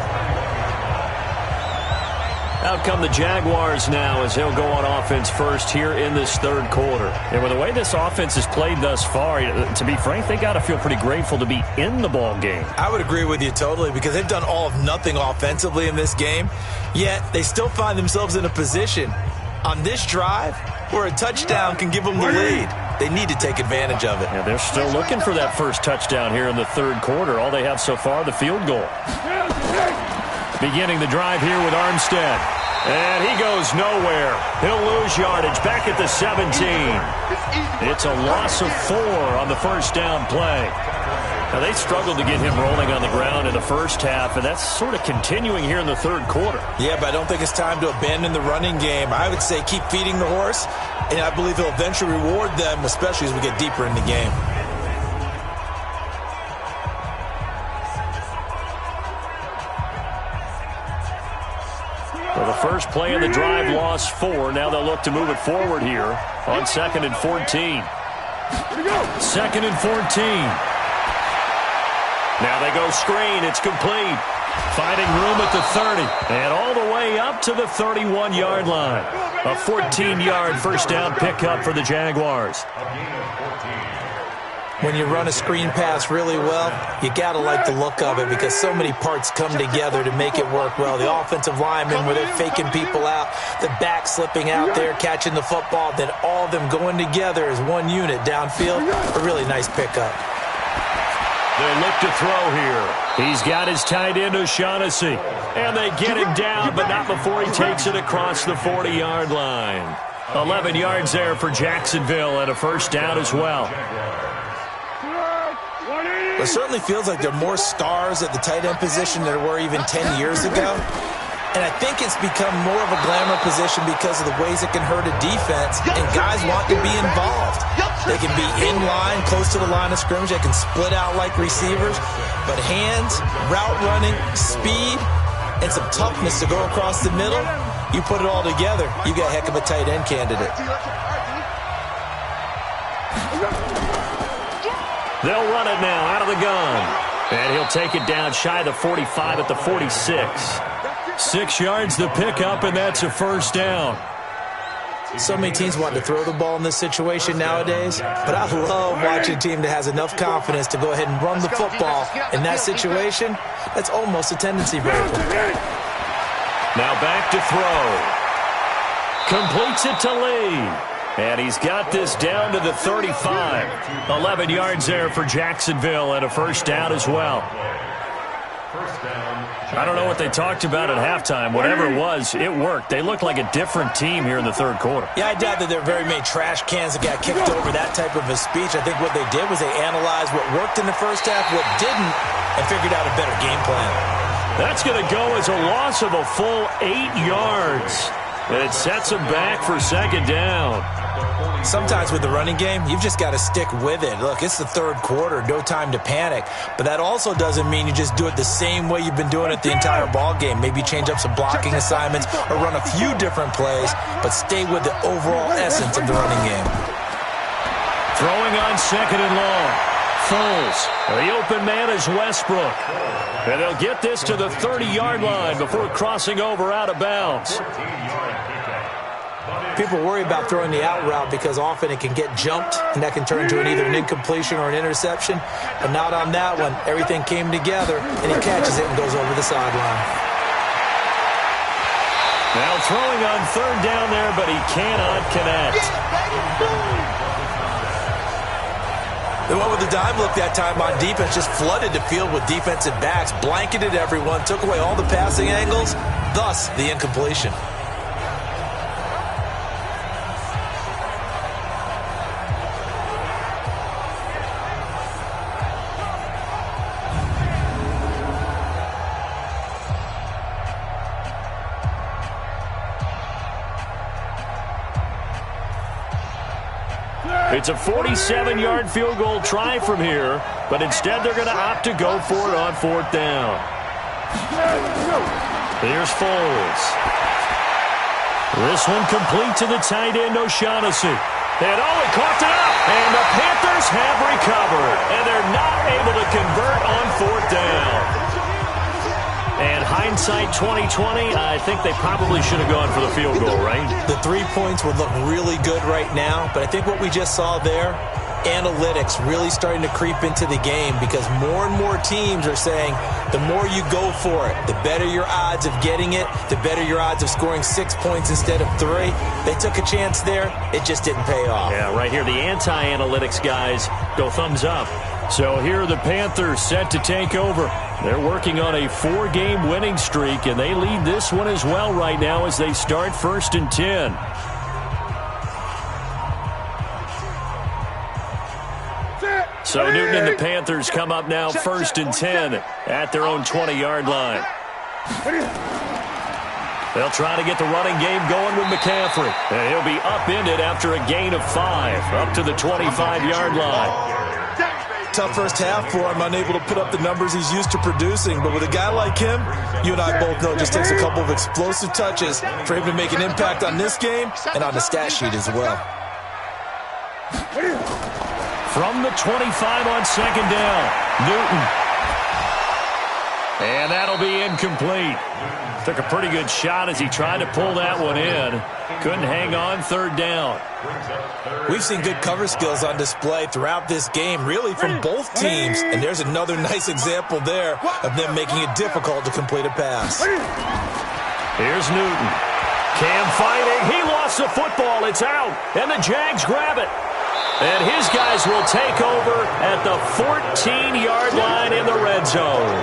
Out come the Jaguars now as they'll go on offense first here in this third quarter. And with the way this offense has played thus far, to be frank, they got to feel pretty grateful to be in the ball game. I would agree with you totally, because they've done all of nothing offensively in this game, yet they still find themselves in a position on this drive where a touchdown can give them the lead. They need to take advantage of it. Yeah, they're still looking for that first touchdown here in the third quarter. All they have so far, the field goal. Beginning the drive here with Armstead. And he goes nowhere. He'll lose yardage back at the 17. It's a loss of 4 on the first down play. Now, they struggled to get him rolling on the ground in the first half, and that's sort of continuing here in the third quarter. Yeah, but I don't think it's time to abandon the running game. I would say keep feeding the horse, and I believe he'll eventually reward them, especially as we get deeper in the game. Well, the first play of the drive lost 4. Now they'll look to move it forward here on 2nd and 14. 2nd and 14. Now they go screen. It's complete. Finding room at the 30. And all the way up to the 31-yard line. A 14-yard first down pickup for the Jaguars. When you run a screen pass really well, you got to like the look of it, because so many parts come together to make it work well. The offensive linemen, where they're faking people out, the back slipping out there, catching the football, then all of them going together as one unit downfield. A really nice pickup. They'll look to throw here. He's got his tight end, O'Shaughnessy. And they get him down, but not before he takes it across the 40-yard line. 11 yards there for Jacksonville, and a first down as well. It certainly feels like there are more stars at the tight end position than there were even 10 years ago. And I think it's become more of a glamour position because of the ways it can hurt a defense, and guys want to be involved. They can be in line, close to the line of scrimmage. They can split out like receivers. But hands, route running, speed, and some toughness to go across the middle, you put it all together, you got a heck of a tight end candidate. They'll run it now out of the gun. And he'll take it down shy of the 45 at the 46. 6 yards to pick up, and that's a first down. So many teams want to throw the ball in this situation nowadays, but I love watching a team that has enough confidence to go ahead and run the football. In that situation, that's almost a tendency breaker. Now back to throw. Completes it to Lee. And he's got this down to the 35. 11 yards there for Jacksonville, and a first down as well. I don't know what they talked about at halftime. Whatever it was, it worked. They looked like a different team here in the third quarter. Yeah, I doubt that there are very many trash cans that got kicked over that type of a speech. I think what they did was they analyzed what worked in the first half, what didn't, and figured out a better game plan. That's going to go as a loss of a full 8 yards. And it sets them back for second down. Sometimes with the running game, you've just got to stick with it. Look, it's the third quarter, no time to panic. But that also doesn't mean you just do it the same way you've been doing it the entire ball game. Maybe change up some blocking assignments or run a few different plays, but stay with the overall essence of the running game. Throwing on second and long. Foles. The open man is Westbrook. And they'll get this to the 30-yard line before crossing over out of bounds. People worry about throwing the out route because often it can get jumped, and that can turn into either an incompletion or an interception. But not on that one. Everything came together, and he catches it and goes over the sideline. Now throwing on third down there, but he cannot connect. The one with the dime look that time on defense just flooded the field with defensive backs, blanketed everyone, took away all the passing angles, thus the incompletion. It's a 47-yard field goal try from here, but instead they're going to opt to go for it on 4th down. Here's Foles. This one complete to the tight end, O'Shaughnessy. And he caught it up, and the Panthers have recovered, and they're not able to convert on 4th down. And hindsight 2020, I think they probably should have gone for the field goal, right? The 3 points would look really good right now, but I think what we just saw there, analytics really starting to creep into the game because more and more teams are saying the more you go for it, the better your odds of getting it, the better your odds of scoring 6 points instead of 3. They took a chance there. It just didn't pay off. Yeah, right here, the anti-analytics guys go thumbs up. So here are the Panthers set to take over. They're working on a 4-game winning streak, and they lead this one as well right now as they start 1st and 10. So Newton and the Panthers come up now 1st and 10 at their own 20-yard line. They'll try to get the running game going with McCaffrey. And he'll be upended after a gain of 5 up to the 25-yard line. Tough first half for him, unable to put up the numbers he's used to producing. But with a guy like him, you and I both know it just takes a couple of explosive touches for him to make an impact on this game and on the stat sheet as well. From the 25 on 2nd down, Newton. And that'll be incomplete. Took a pretty good shot as he tried to pull that one in. Couldn't hang on 3rd down. We've seen good cover skills on display throughout this game, really from both teams. And there's another nice example there of them making it difficult to complete a pass. Here's Newton. Cam fighting. He lost the football. It's out. And the Jags grab it. And his guys will take over at the 14-yard line in the red zone.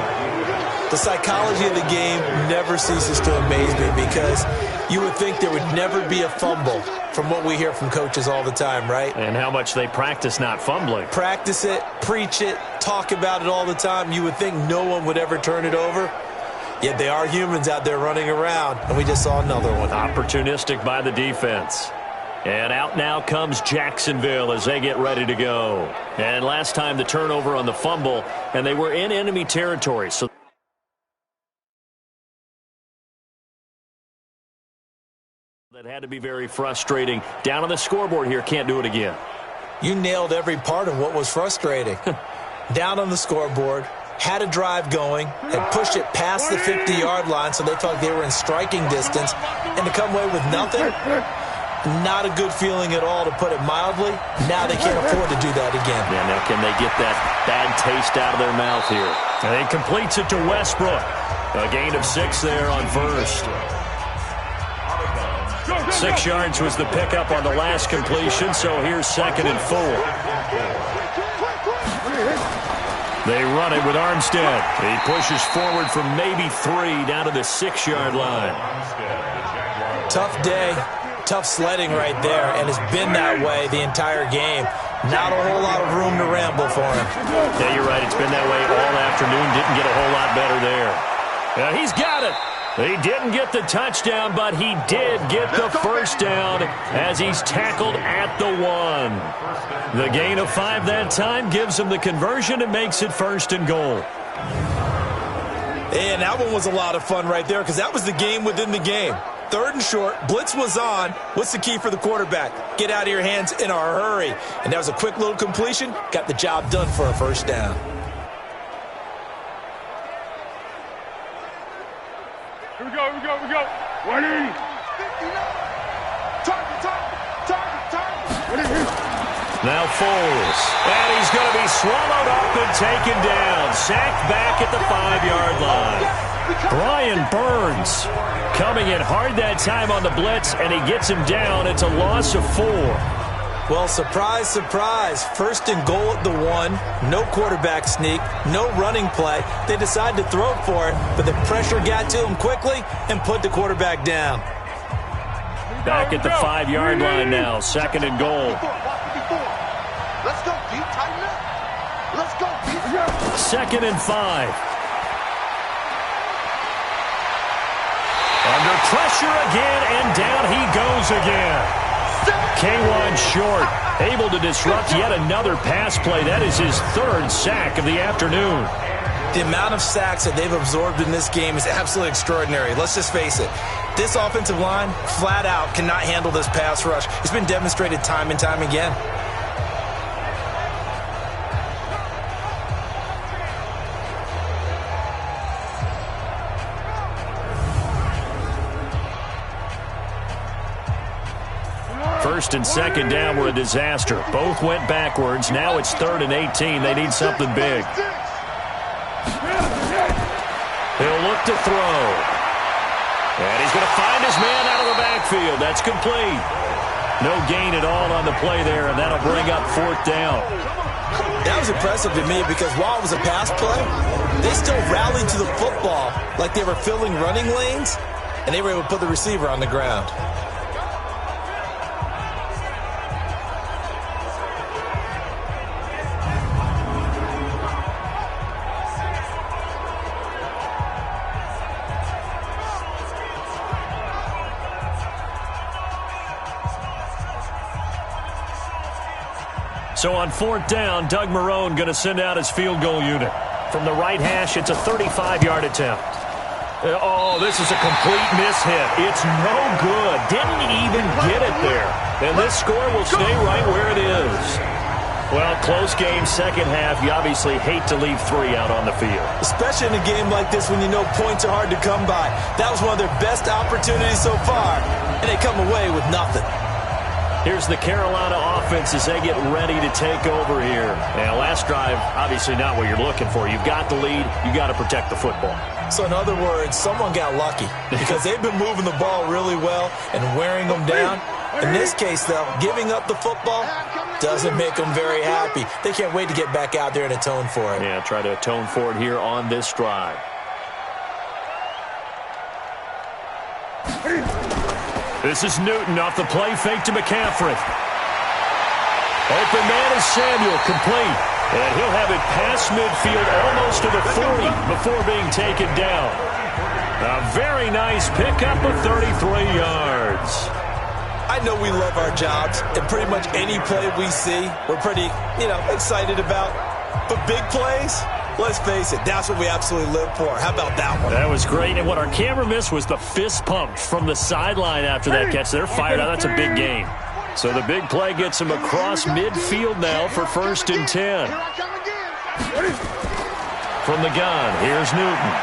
The psychology of the game never ceases to amaze me because you would think there would never be a fumble from what we hear from coaches all the time, right? And how much they practice not fumbling. Practice it, preach it, talk about it all the time. You would think no one would ever turn it over. Yet they are humans out there running around, and we just saw another one. Opportunistic by the defense. And out now comes Jacksonville as they get ready to go. And last time the turnover on the fumble, and they were in enemy territory. So that had to be very frustrating. Down on the scoreboard here, can't do it again. You nailed every part of what was frustrating. Down on the scoreboard, had a drive going, had pushed it past the 50-yard line so they thought they were in striking distance, and to come away with nothing, not a good feeling at all, to put it mildly. Now they can't afford to do that again. Yeah, now can they get that bad taste out of their mouth here? And he completes it to Westbrook. A gain of 6 there on 1st. 6 yards was the pickup on the last completion, so here's 2nd and 4. They run it with Armstead. He pushes forward from maybe 3 down to the 6-yard line. Tough day, tough sledding right there, and it's been that way the entire game. Not a whole lot of room to ramble for him. Yeah, you're right. It's been that way all afternoon. Didn't get a whole lot better there. He's got it. He didn't get the touchdown, but he did get the first down as he's tackled at the 1. The gain of 5 that time gives him the conversion and makes it 1st and goal. And that one was a lot of fun right there because that was the game within the game. 3rd and short, blitz was on. What's the key for the quarterback? Get out of your hands in a hurry. And that was a quick little completion. Got the job done for a first down. Here we go. Ready? Now Foles. And he's going to be swallowed up and taken down. Sacked back at the 5-yard line. Brian Burns coming in hard that time on the blitz, and he gets him down. It's a loss of 4. Well, surprise, surprise. 1st and goal at the 1. No quarterback sneak. No running play. They decide to throw it for it, but the pressure got to him quickly and put the quarterback down. Back at the 5-yard line now. 2nd and goal. Let's go deep, tighten up. Let's go deep. 2nd and 5. Under pressure again, and down he goes again. K1 short, able to disrupt yet another pass play. That is his third sack of the afternoon. The amount of sacks that they've absorbed in this game is absolutely extraordinary. Let's just face it. This offensive line, flat out, cannot handle this pass rush. It's been demonstrated time and time again. First and second down were a disaster. Both went backwards. Now it's 3rd and 18. They need something big. He'll look to throw. And he's going to find his man out of the backfield. That's complete. No gain at all on the play there, and that'll bring up 4th down. That was impressive to me because while it was a pass play, they still rallied to the football like they were filling running lanes, and they were able to put the receiver on the ground. So on 4th down, Doug Marrone going to send out his field goal unit. From the right hash, it's a 35-yard attempt. Oh, this is a complete mishit. It's no good. Didn't even get it there. And this score will stay right where it is. Well, close game, second half. You obviously hate to leave 3 out on the field. Especially in a game like this when you know points are hard to come by. That was one of their best opportunities so far, and they come away with nothing. Here's the Carolina offense as they get ready to take over here. Now, last drive, obviously not what you're looking for. You've got the lead. You got to protect the football. So, in other words, someone got lucky because they've been moving the ball really well and wearing them down. In this case, though, giving up the football doesn't make them very happy. They can't wait to get back out there and atone for it. Yeah, try to atone for it here on this drive. This is Newton off the play fake to McCaffrey. Open man is Samuel, complete. And he'll have it past midfield almost to the 40 before being taken down. A very nice pickup of 33 yards. I know we love our jobs, and pretty much any play we see, we're pretty, excited about. But big plays, let's face it, that's what we absolutely live for. How about that one? That was great, and what our camera missed was the fist pump from the sideline after that catch. They're fired out. That's a big game. So the big play gets him across midfield now for 1st and 10. From the gun, here's Newton.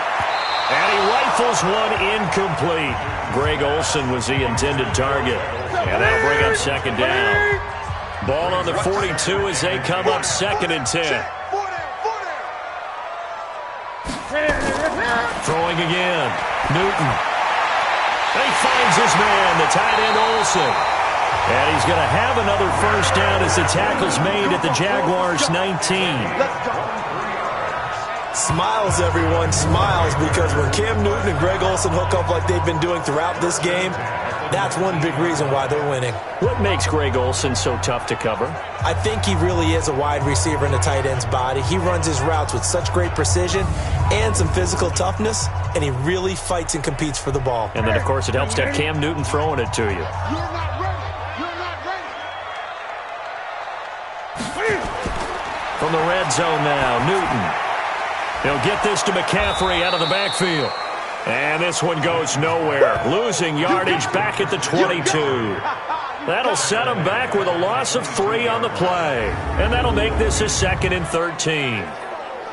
And he rifles one incomplete. Greg Olsen was the intended target. And that'll bring up 2nd down. Ball on the 42 as they come up 2nd and 10. Throwing again. Newton. And he finds his man, the tight end Olsen. And he's going to have another 1st down as the tackle's made at the Jaguars 19. Smiles, everyone, smiles, because when Cam Newton and Greg Olsen hook up like they've been doing throughout this game, that's one big reason why they're winning. What makes Greg Olsen so tough to cover? I think he really is a wide receiver in the tight end's body. He runs his routes with such great precision and some physical toughness, and he really fights and competes for the ball. And then, of course, it helps to have Cam Newton throwing it to you. You're not ready. You're not ready. From the red zone now, Newton. He'll get this to McCaffrey out of the backfield. And this one goes nowhere. Losing yardage back at the 22. That'll set him back with a loss of 3 on the play. And that'll make this a 2nd and 13.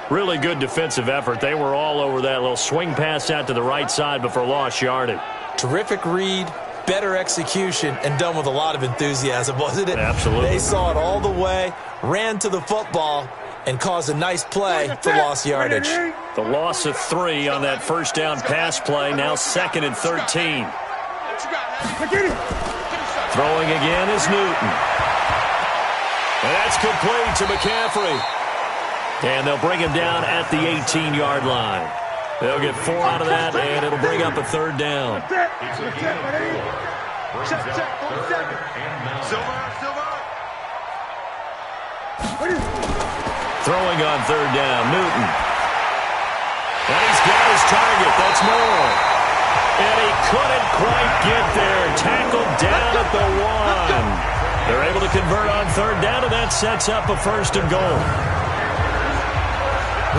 Really good defensive effort. They were all over that little swing pass out to the right side before lost yardage. Terrific read, better execution, and done with a lot of enthusiasm, wasn't it? Absolutely. They saw it all the way, ran to the football, and caused a nice play for lost yardage. The loss of 3 on that 1st down pass play, now 2nd and 13. Throwing again is Newton. And that's complete to McCaffrey. And they'll bring him down at the 18-yard line. They'll get 4 out of that, and it'll bring up a 3rd down. Throwing on 3rd down, Newton. And he's got his target. That's more. And he couldn't quite get there. Tackled down at the 1. to convert on third down, and that sets up a 1st and goal.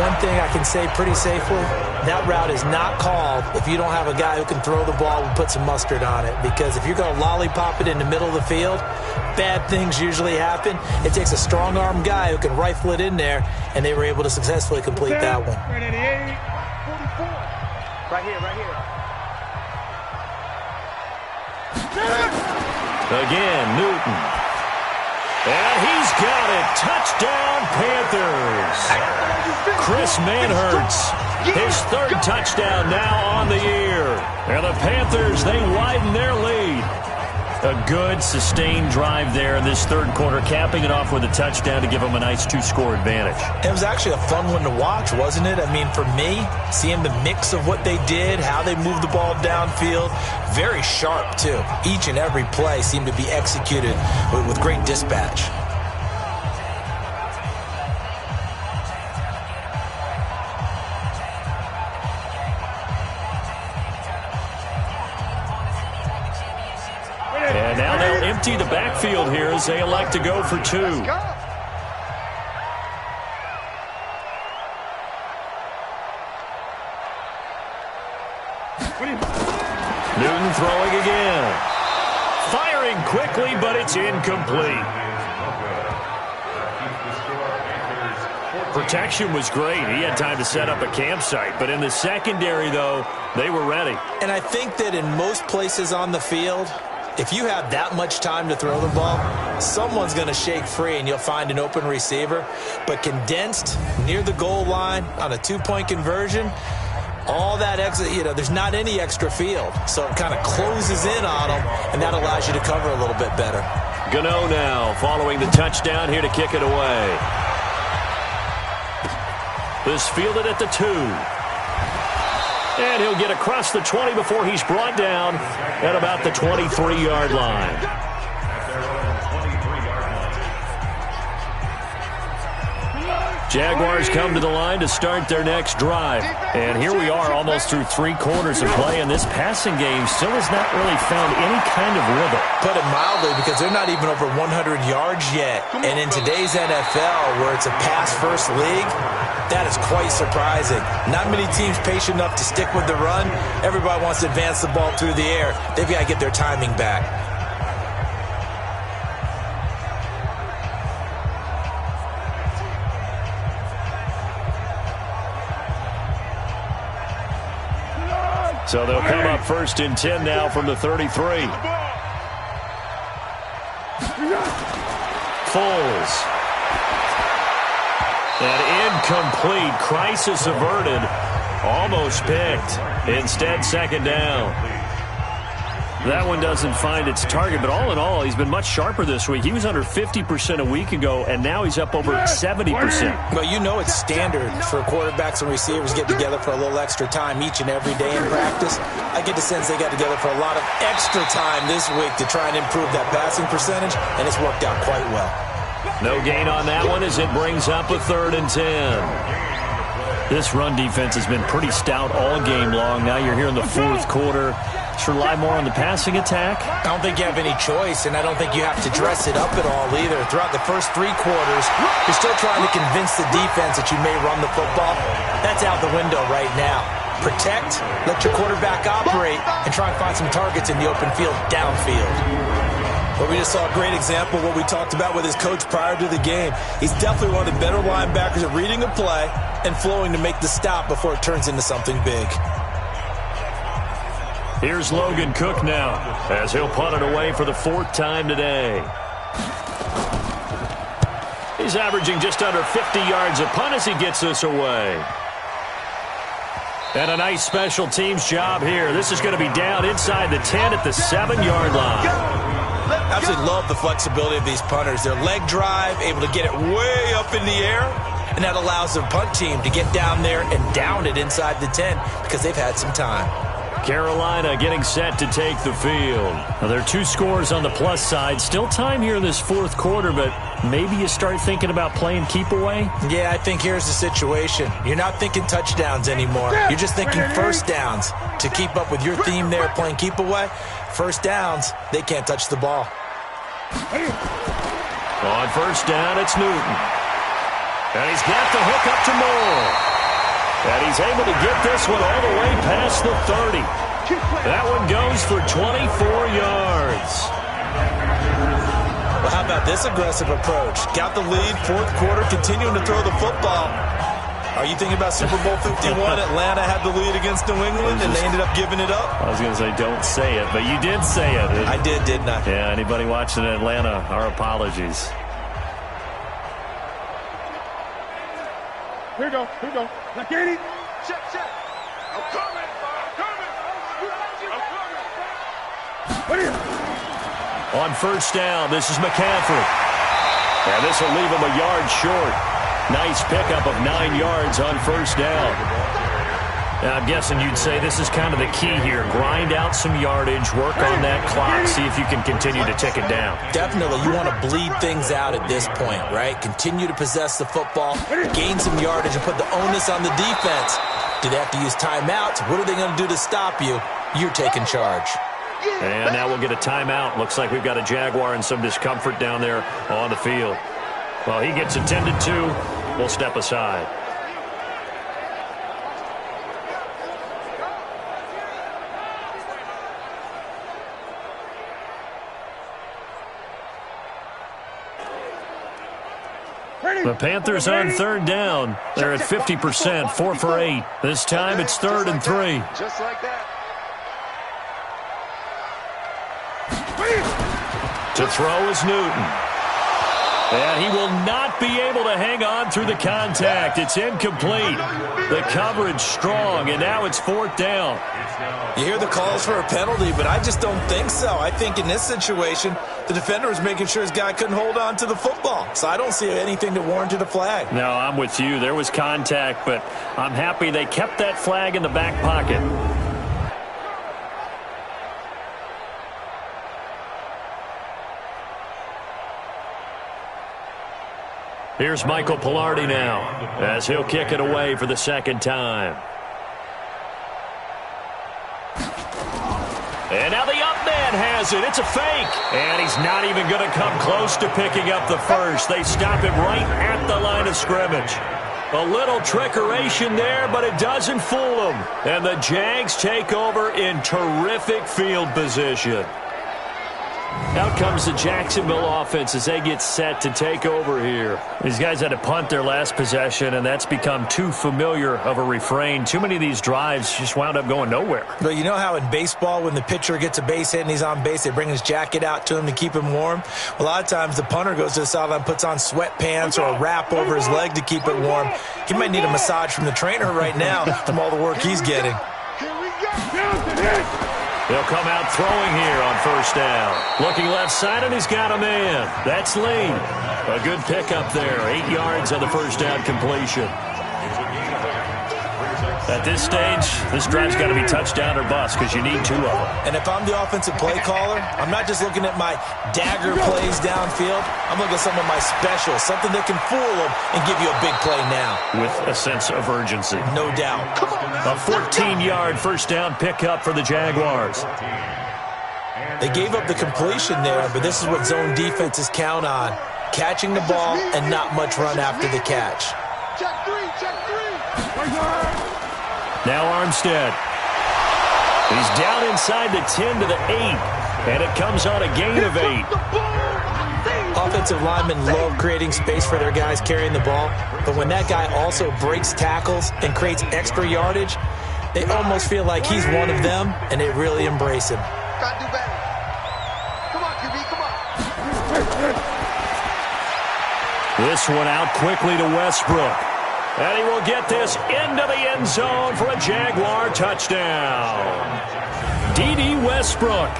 One thing I can say pretty safely, that route is not called if you don't have a guy who can throw the ball and put some mustard on it. Because if you're going to lollipop it in the middle of the field, bad things usually happen. It takes a strong-arm guy who can rifle it in there, and they were able to successfully complete that one. Right here, right here. Again, Newton. And he's got it. Touchdown, Panthers. Chris Manhertz, his 3rd touchdown now on the year. And the Panthers, they widen their lead. A good, sustained drive there in this 3rd quarter, capping it off with a touchdown to give them a nice 2-score advantage. It was actually a fun one to watch, wasn't it? I mean, for me, seeing the mix of what they did, how they moved the ball downfield, very sharp, too. Each and every play seemed to be executed with great dispatch. And now they'll empty the backfield here as they elect to go for 2. Newton throwing again. Firing quickly, but it's incomplete. Protection was great. He had time to set up a campsite. But in the secondary, though, they were ready. And I think that in most places on the field, if you have that much time to throw the ball, someone's going to shake free and you'll find an open receiver. But condensed near the goal line on a 2-point conversion, all that extra, there's not any extra field. So it kind of closes in on them, and that allows you to cover a little bit better. Gano now following the touchdown here to kick it away. This fielded at the 2. And he'll get across the 20 before he's brought down at about the 23-yard line. Jaguars come to the line to start their next drive. And here we are almost through 3 quarters of play, and this passing game still has not really found any kind of rhythm. Put it mildly, because they're not even over 100 yards yet. And in today's NFL, where it's a pass-first league, that is quite surprising. Not many teams patient enough to stick with the run. Everybody wants to advance the ball through the air. They've got to get their timing back. So they'll come up 1st and 10 now from the 33. Foles. And incomplete. Crisis averted. Almost picked. Instead, 2nd down. That one doesn't find its target, but all in all, he's been much sharper this week. He was under 50% a week ago, and now he's up over 70%. Well, it's standard for quarterbacks and receivers get together for a little extra time each and every day in practice. I get the sense they got together for a lot of extra time this week to try and improve that passing percentage, and it's worked out quite well. No gain on that one as it brings up a 3rd and 10. This run defense has been pretty stout all game long. Now you're here in the 4th quarter. Should rely more on the passing attack? I don't think you have any choice, and I don't think you have to dress it up at all either. Throughout the first 3 quarters, you're still trying to convince the defense that you may run the football. That's out the window right now. Protect, let your quarterback operate, and try and find some targets in the open field downfield. Well, we just saw a great example of what we talked about with his coach prior to the game. He's definitely one of the better linebackers at reading a play and flowing to make the stop before it turns into something big. Here's Logan Cook now as he'll punt it away for the 4th time today. He's averaging just under 50 yards a punt as he gets this away. And a nice special teams job here. This is going to be down inside the 10 at the 7-yard line. Absolutely love the flexibility of these punters. Their leg drive, able to get it way up in the air, and that allows the punt team to get down there and down it inside the 10 because they've had some time. Carolina getting set to take the field. Now, there are 2 scores on the plus side. Still time here in this 4th quarter, but maybe you start thinking about playing keep away? Yeah, I think here's the situation. You're not thinking touchdowns anymore. You're just thinking first downs. To keep up with your theme there, playing keep away, first downs, they can't touch the ball. On first down, it's Newton. And he's got the hook up to Moore. And he's able to get this one all the way past the 30. That one goes for 24 yards. Well, how about this aggressive approach? Got the lead, fourth quarter, continuing to throw the football. Are you thinking about Super Bowl 51? Atlanta had the lead against New England, and they ended up giving it up? I was going to say don't say it, but you did say it. I did, didn't I? Yeah, anybody watching in Atlanta, our apologies. Here we go. Now, Katie. Check. I'm coming. What is it? On first down, this is McCaffrey. And this will leave him a yard short. Nice pickup of 9 yards on first down. Now, I'm guessing you'd say this is kind of the key here. Grind out some yardage, work on that clock, see if you can continue to tick it down. Definitely. You want to bleed things out at this point, right? Continue to possess the football, gain some yardage, and put the onus on the defense. Do they have to use timeouts? What are they going to do to stop you? You're taking charge. And now we'll get a timeout. Looks like we've got a Jaguar and some discomfort down there on the field. Well, he gets attended to. We'll step aside. The Panthers on third down. They're at 50%, 4 for 8. This time it's 3rd and 3. Just like that. To throw is Newton. And he will not be able to hang on through the contact. It's incomplete. The coverage strong, and now it's 4th down. You hear the calls for a penalty, but I just don't think so. I think in this situation, the defender was making sure his guy couldn't hold on to the football. So I don't see anything that warranted a flag. No, I'm with you. There was contact, but I'm happy they kept that flag in the back pocket. Here's Michael Pilardi now as he'll kick it away for the second time. And now the up man has it. It's a fake. And he's not even going to come close to picking up the first. They stop it right at the line of scrimmage. A little trickeration there, but it doesn't fool them. And the Jags take over in terrific field position. Out comes the Jacksonville offense as they get set to take over here. These guys had to punt their last possession, and that's become too familiar of a refrain. Too many of these drives just wound up going nowhere. But you know how in baseball, when the pitcher gets a base hit and he's on base, they bring his jacket out to him to keep him warm? A lot of times the punter goes to the sideline, puts on sweatpants or a wrap over his leg to keep it warm. He might need a massage from the trainer right now from all the work he's getting. Here we go. They'll come out throwing here on first down. Looking left side, and he's got a man. That's Lee. A good pickup there. 8 yards on the first down completion. At this stage, this drive's got to be touchdown or bust because you need 2 of them. And if I'm the offensive play caller, I'm not just looking at my dagger plays downfield. I'm looking at some of my specials, something that can fool them and give you a big play now. With a sense of urgency. No doubt. A 14-yard first down pickup for the Jaguars. They gave up the completion there, but this is what zone defenses count on. Catching the ball and not much run after the catch. Check 3. Now Armstead. He's down inside the 10 to the 8. And it comes on a gain of 8. Offensive linemen love creating space for their guys carrying the ball. But when that guy also breaks tackles and creates extra yardage, they almost feel like he's one of them, and they really embrace him. Gotta do better. Come on, QB, come on. This one out quickly to Westbrook. And he will get this into the end zone for a Jaguar touchdown. D.D. Westbrook,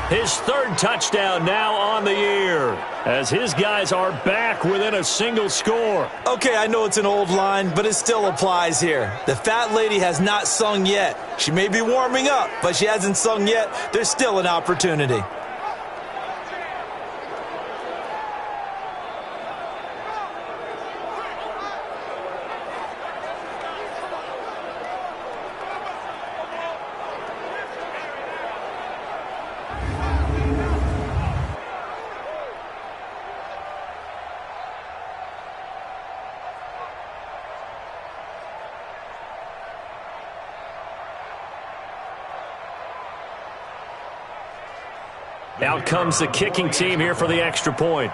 his 3rd touchdown now on the year, as his guys are back within a single score. Okay, I know it's an old line, but it still applies here. The fat lady has not sung yet. She may be warming up, but she hasn't sung yet. There's still an opportunity. Out comes the kicking team here for the extra point.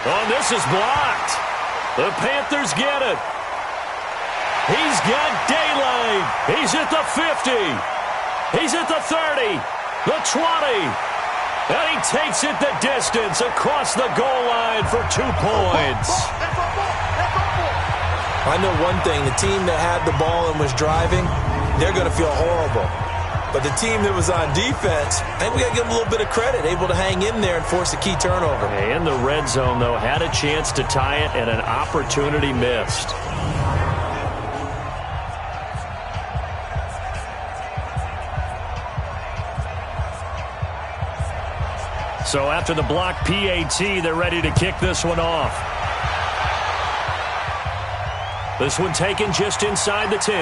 Oh, this is blocked. The Panthers get it. He's got daylight. He's at the 50. He's at the 30. The 20. And he takes it the distance across the goal line for 2 points. I know one thing. The team that had the ball and was driving, they're going to feel horrible. But the team that was on defense, I think we got to give them a little bit of credit, able to hang in there and force a key turnover. In the red zone, though, had a chance to tie it and an opportunity missed. So after the block PAT, they're ready to kick this one off. This one taken just inside the 10.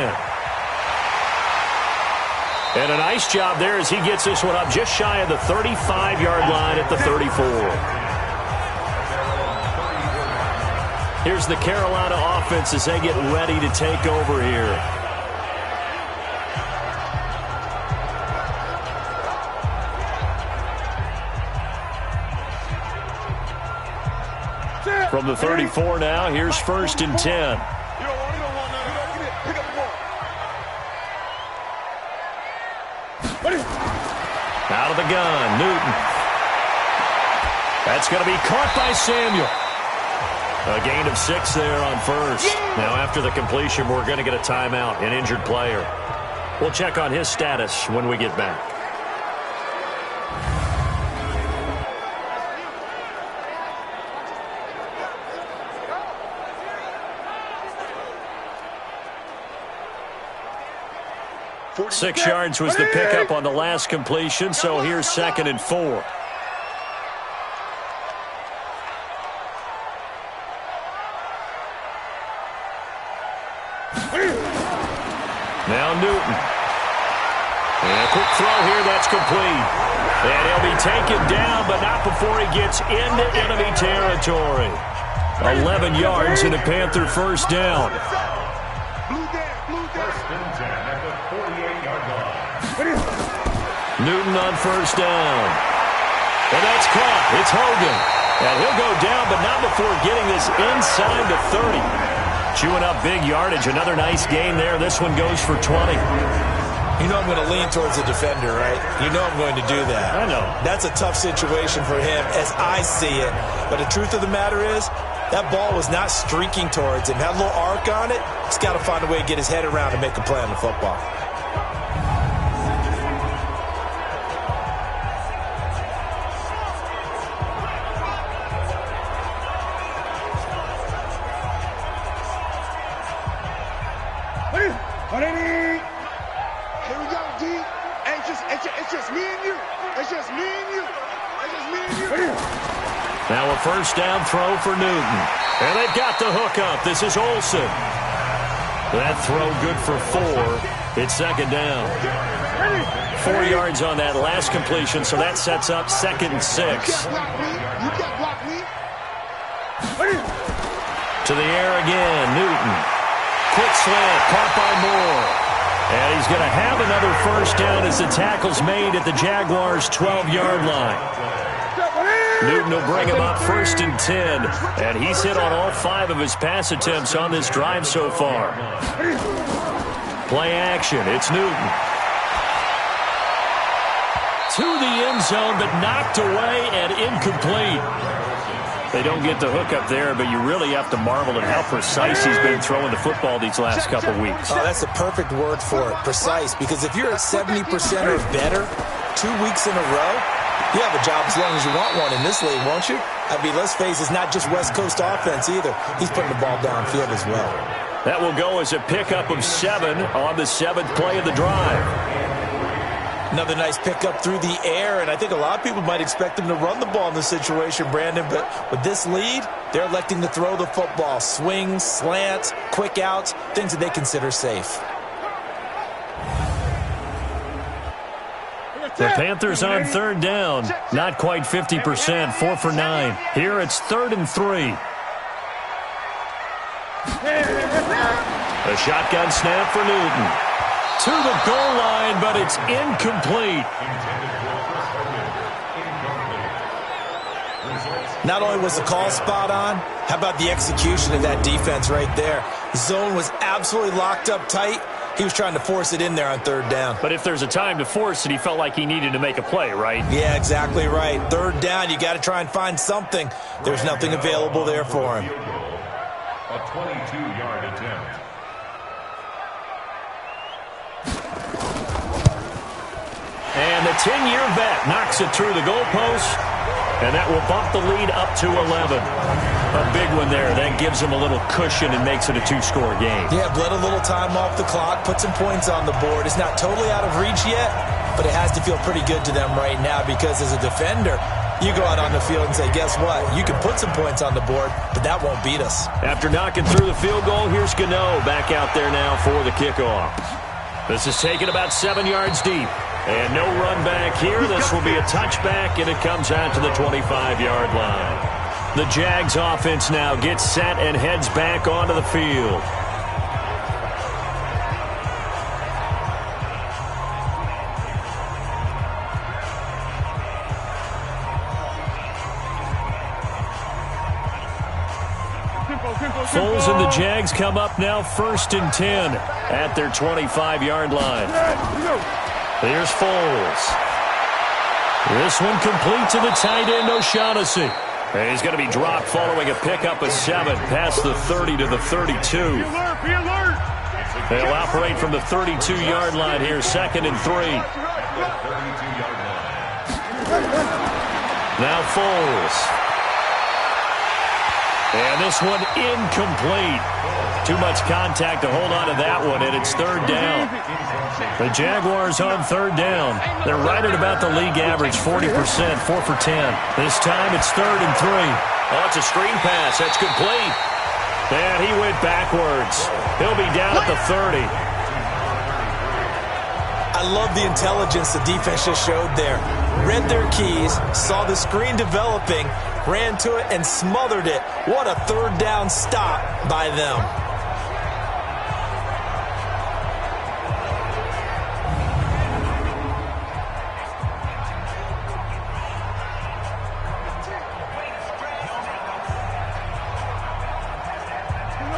And a nice job there as he gets this one up just shy of the 35-yard line at the 34. Here's the Carolina offense as they get ready to take over here. From the 34 now, here's 1st and 10. Out of the gun, Newton. That's going to be caught by Samuel. A gain of 6 there on 1st. Now after the completion, we're going to get a timeout, an injured player. We'll check on his status when we get back. Six yards was the pickup on the last completion, so here's 2nd and 4. Now Newton. And a quick throw here, that's complete. And he'll be taken down, but not before he gets into enemy territory. 11 yards and a Panther 1st down. Newton on 1st down. And that's caught. It's Hogan. And he'll go down, but not before getting this inside the 30. Chewing up big yardage. Another nice gain there. This one goes for 20. You know I'm going to lean towards the defender, right? You know I'm going to do that. I know. That's a tough situation for him as I see it. But the truth of the matter is, that ball was not streaking towards him. Had a little arc on it. He's got to find a way to get his head around and make a play on the football. Now a 1st down throw for Newton. And they've got the hook up. This is Olsen. That throw good for 4. It's 2nd down. 4 yards on that last completion, so that sets up 2nd and 6. To the air again, Newton. Quick slant, caught by Moore. And he's going to have another 1st down as the tackle's made at the Jaguars' 12-yard line. Newton will bring him up 1st and 10. And he's hit on all 5 of his pass attempts on this drive so far. Play action. It's Newton. To the end zone, but knocked away and incomplete. They don't get the hook up there, but you really have to marvel at how precise he's been throwing the football these last couple weeks. Oh, that's a perfect word for it, precise. Because if you're at 70% or better 2 weeks in a row, you have a job as long as you want one in this league, won't you? I mean, let's face it, it's not just West Coast offense either. He's putting the ball downfield as well. That will go as a pickup of 7 on the 7th play of the drive. Another nice pickup through the air, and I think a lot of people might expect him to run the ball in this situation, Brandon, but with this lead, they're electing to throw the football. Swings, slants, quick outs, things that they consider safe. The Panthers on 3rd down. Not quite 50%, 4 for 9. Here it's 3rd and 3. A shotgun snap for Newton. To the goal line, It's incomplete. Not only was the call spot on, how about the execution of that defense right there? The zone was absolutely locked up tight. He was trying to force it in there on third down. But if there's a time to force it, he felt like he needed to make a play, right? Yeah, exactly right. Third down, you got to try and find something. There's nothing available there for him. A 22-yard attempt. And the 10-year vet knocks it through the goalpost, and that will bump the lead up to 11. A big one there. That gives them a little cushion and makes it a two-score game. Yeah, bled a little time off the clock, put some points on the board. It's not totally out of reach yet, but it has to feel pretty good to them right now because as a defender, you go out on the field and say, guess what? You can put some points on the board, but that won't beat us. After knocking through the field goal, here's Gano back out there now for the kickoff. This is taken about 7 yards deep. And no run back here. This will be a touchback, and it comes out to the 25-yard line. The Jags offense now gets set and heads back onto the field. Foles and the Jags come up now 1st and 10 at their 25-yard line. Here's Foles. This one complete to the tight end, O'Shaughnessy. And he's going to be dropped following a pickup of 7 past the 30 to the 32. Be alert! They'll operate from the 32-yard line here, 2nd and 3. Now Foles. And this one incomplete. Too much contact to hold on to that one, and it's 3rd down. The Jaguars on 3rd down. They're right at about the league average, 40%, 4 for 10. This time it's 3rd and 3. Oh, it's a screen pass. That's complete. And he went backwards. He'll be down at the 30. I love the intelligence the defense just showed there. Read their keys, saw the screen developing, ran to it, and smothered it. What a 3rd down stop by them.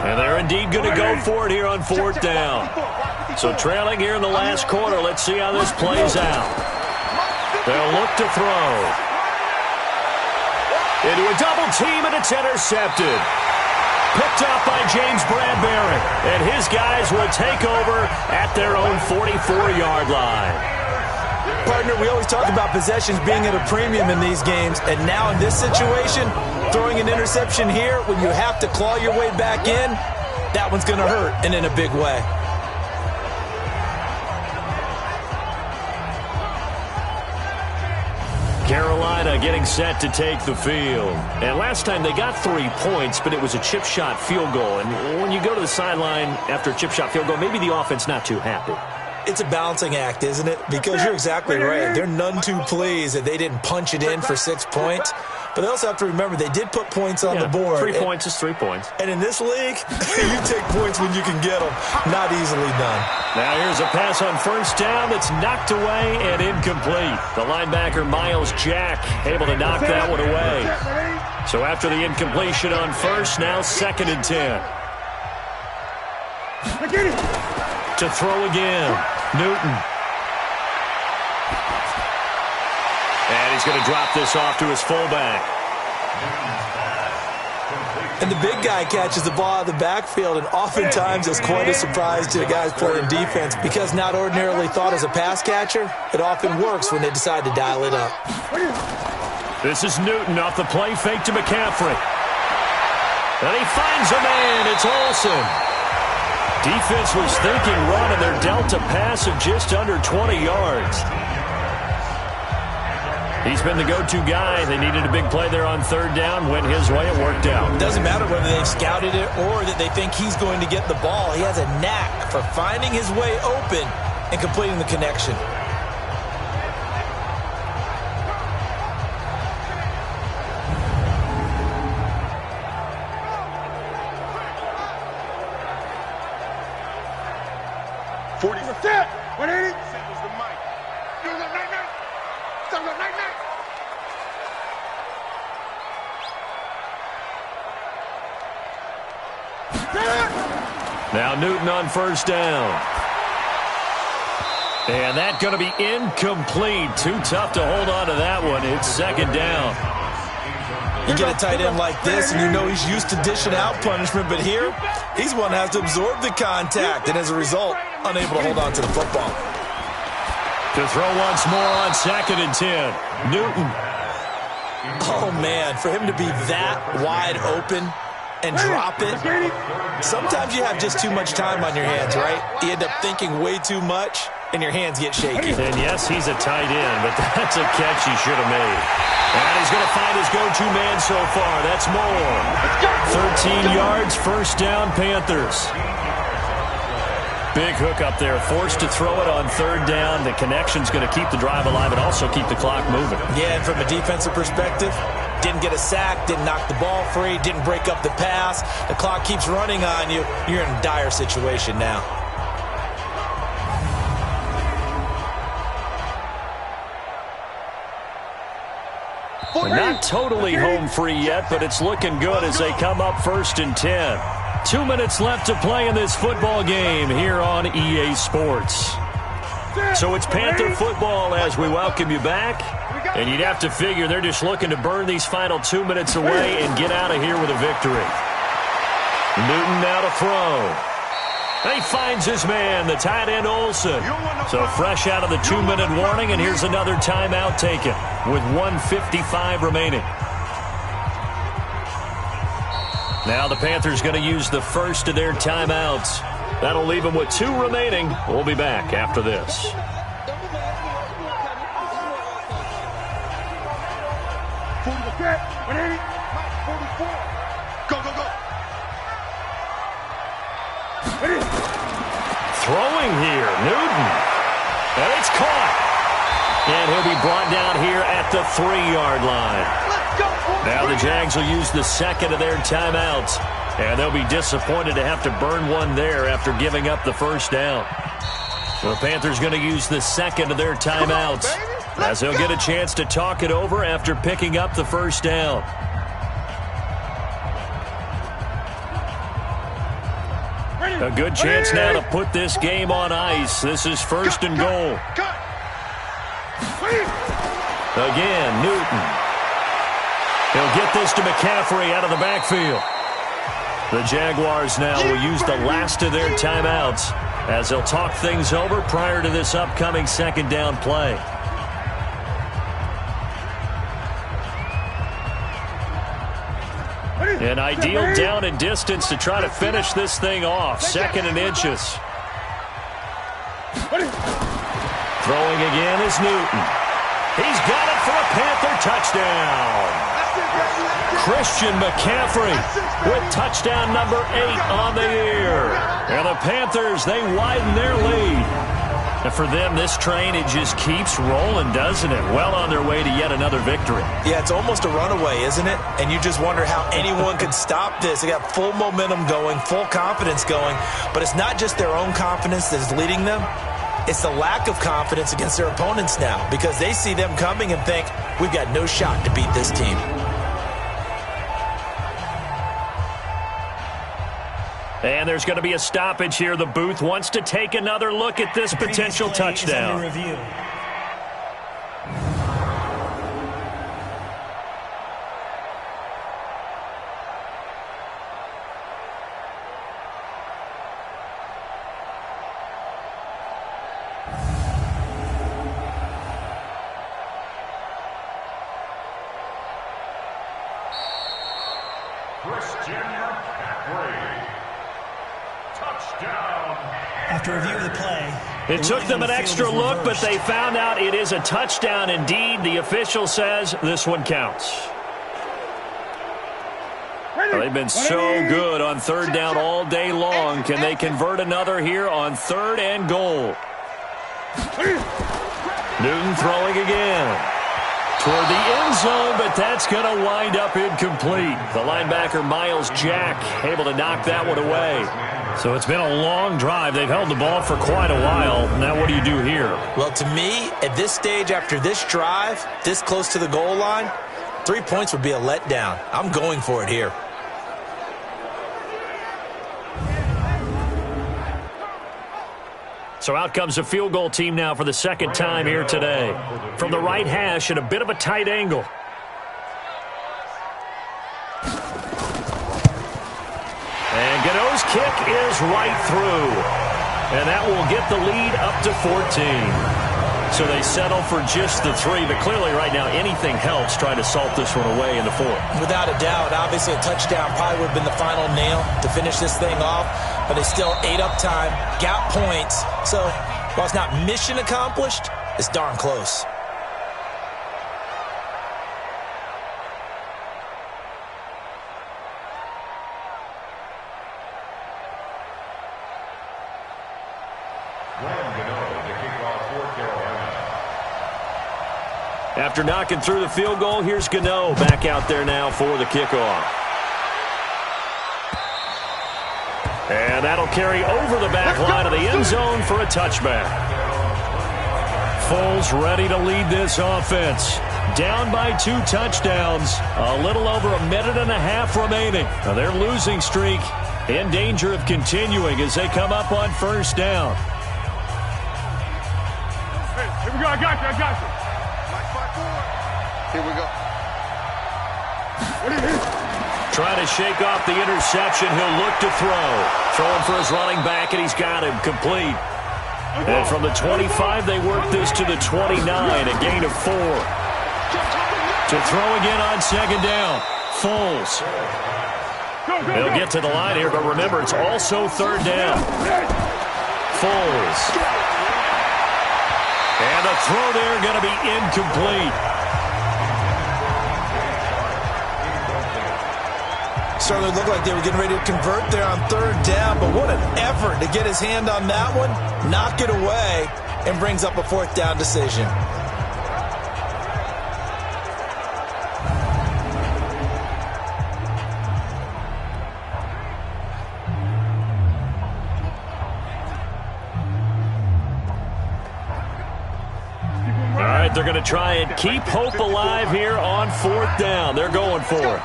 And they're indeed going to go for it here on 4th down. So trailing here in the last quarter. Let's see how this plays out. They'll look to throw. Into a double team, and it's intercepted. Picked up by James Bradbury. And his guys will take over at their own 44-yard line. Partner, we always talk about possessions being at a premium in these games, and now in this situation, throwing an interception here when you have to claw your way back in, that one's going to hurt, and in a big way. Carolina getting set to take the field. And last time they got 3 points, but it was a chip shot field goal. And when you go to the sideline after a chip shot field goal, maybe the offense not too happy. It's a balancing act, isn't it? Because you're exactly right. They're none too pleased that they didn't punch it in for 6 points. But they also have to remember they did put points on the board. 3 points is 3 points. And in this league, you take points when you can get them. Not easily done. Now here's a pass on 1st down that's knocked away and incomplete. The linebacker, Miles Jack, able to knock that one away. So after the incompletion on 1st, now 2nd and 10. To throw again, Newton. And he's going to drop this off to his fullback. And the big guy catches the ball out of the backfield, and oftentimes it's quite a surprise to the guys playing defense because not ordinarily thought as a pass catcher, it often works when they decide to dial it up. This is Newton off the play fake to McCaffrey. And he finds a man. It's Olsen. Defense was thinking run, and they're dealt a pass of just under 20 yards. He's been the go-to guy. They needed a big play there on 3rd down. Went his way. It worked out. It doesn't matter whether they've scouted it or that they think he's going to get the ball. He has a knack for finding his way open and completing the connection. Set. 180. That was the mic. Now Newton on first down. And that's going to be incomplete. Too tough to hold on to that one. It's second down. You get a tight end like this, and you know he's used to dishing out punishment, but here, he's one that has to absorb the contact, and as a result, unable to hold on to the football. To throw once more on 2nd and 10. Newton. Oh, man, for him to be that wide open and drop it, sometimes you have just too much time on your hands, right? You end up thinking way too much, and your hands get shaky. And yes, he's a tight end, but that's a catch he should have made. And he's going to find his go-to man so far. That's Moore. 13 yards, first down, Panthers. Big hook up there, forced to throw it on 3rd down. The connection's going to keep the drive alive and also keep the clock moving. Yeah, and from a defensive perspective, didn't get a sack, didn't knock the ball free, didn't break up the pass. The clock keeps running on you. You're in a dire situation now. Not totally home free yet, but it's looking good as they come up 1st and 10. 2 minutes left to play in this football game here on EA Sports. So it's Panther football as we welcome you back. And you'd have to figure they're just looking to burn these final 2 minutes away and get out of here with a victory. Newton now to throw. He finds his man, the tight end Olsen. So fresh out of the 2-minute warning, and here's another timeout taken with 1:55 remaining. Now the Panthers going to use the first of their timeouts. That'll leave them with 2 remaining. We'll be back after this. Go, go, go. Throwing here, Newton. And it's caught. And he'll be brought down here at the 3-yard line. Now the Jags will use the second of their timeouts. And they'll be disappointed to have to burn one there after giving up the first down. So the Panthers going to use the second of their timeouts as they'll get a chance to talk it over after picking up the first down. A good chance now to put this game on ice. This is 1st and goal. Again, Newton. He'll get this to McCaffrey out of the backfield. The Jaguars now will use the last of their timeouts as they'll talk things over prior to this upcoming 2nd down play. An ideal down and distance to try to finish this thing off. 2nd and inches. Throwing again is Newton. He's got it for a Panther touchdown. Christian McCaffrey with touchdown number 8 on the year. And the Panthers, they widen their lead. And for them, this train, it just keeps rolling, doesn't it? Well on their way to yet another victory. Yeah, it's almost a runaway, isn't it? And you just wonder how anyone could stop this. They got full momentum going, full confidence going. But it's not just their own confidence that is leading them. It's the lack of confidence against their opponents now because they see them coming and think, we've got no shot to beat this team. And there's going to be a stoppage here. The booth wants to take another look at this potential touchdown. After review of the play, it took them an extra look, but they found out it is a touchdown indeed. The official says this one counts. Well, they've been so good on 3rd down all day long. Can they convert another here on 3rd and goal? Newton throwing again. Toward the end zone, but that's going to wind up incomplete. The linebacker, Miles Jack, able to knock that one away. So it's been a long drive. They've held the ball for quite a while. Now what do you do here? Well, to me, at this stage, after this drive, this close to the goal line, 3 points would be a letdown. I'm going for it here. So out comes a field goal team now for the second time here today. From the right hash at a bit of a tight angle. And Gano's kick is right through. And that will get the lead up to 14. So they settle for just the 3, but clearly right now anything helps trying to salt this one away in the 4th. Without a doubt, obviously a touchdown probably would have been the final nail to finish this thing off, but they still ate up time, got points. So while it's not mission accomplished, it's darn close. After knocking through the field goal, here's Gano back out there now for the kickoff. And that'll carry over the back line of the end zone for a touchback. Foles ready to lead this offense. Down by 2 touchdowns. A little over a minute and a half remaining. Now their losing streak in danger of continuing as they come up on first down. Hey, here we go. I got you. Here we go. Trying to shake off the interception. He'll look to throw. Throwing for his running back, and he's got him complete. And from the 25, they work this to the 29, a gain of 4. To throw again on second down. Foles. They'll get to the line here, but remember, it's also third down. Foles. And the throw there going to be incomplete. Certainly looked like they were getting ready to convert there on third down, but what an effort to get his hand on that one, knock it away, and brings up a fourth down decision. All right, they're going to try and keep hope alive here on fourth down. They're going for it.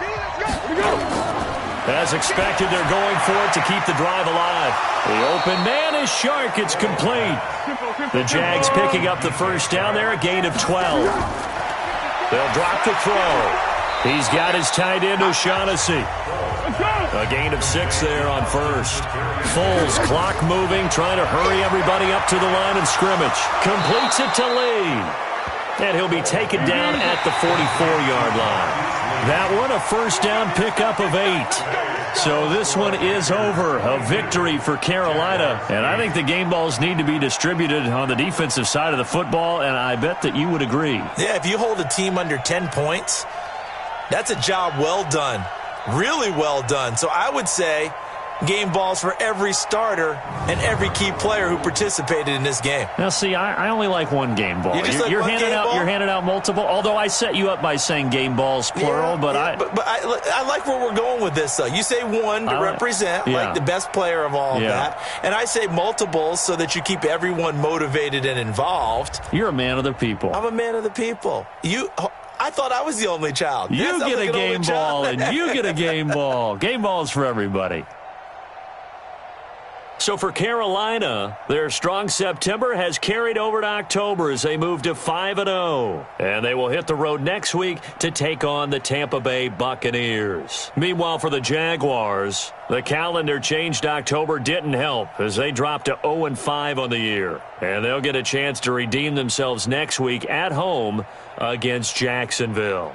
As expected, they're going for it to keep the drive alive. The open man is Shark. It's complete. The Jags picking up the first down there, a gain of 12. They'll drop the throw. He's got his tight end, O'Shaughnessy. A gain of 6 there on first. Foles, clock moving, trying to hurry everybody up to the line of scrimmage. Completes it to Lee. And he'll be taken down at the 44-yard line. That one, a first down pickup of 8. So this one is over. A victory for Carolina. And I think the game balls need to be distributed on the defensive side of the football, and I bet that you would agree. Yeah, if you hold a team under 10 points, that's a job well done. Really well done. So I would say game balls for every starter and every key player who participated in this game. Now, see, I only like one game ball. You're handing out multiple, although I set you up by saying game balls, plural. But I like where we're going with this, though. You say one to represent, like the best player of all of that. And I say multiples so that you keep everyone motivated and involved. You're a man of the people. I'm a man of the people. I thought I was the only child. You get a game ball, and you get a game ball. Game balls for everybody. So for Carolina, their strong September has carried over to October as they move to 5-0. And they will hit the road next week to take on the Tampa Bay Buccaneers. Meanwhile, for the Jaguars, the calendar change to October didn't help as they dropped to 0-5 on the year. And they'll get a chance to redeem themselves next week at home against Jacksonville.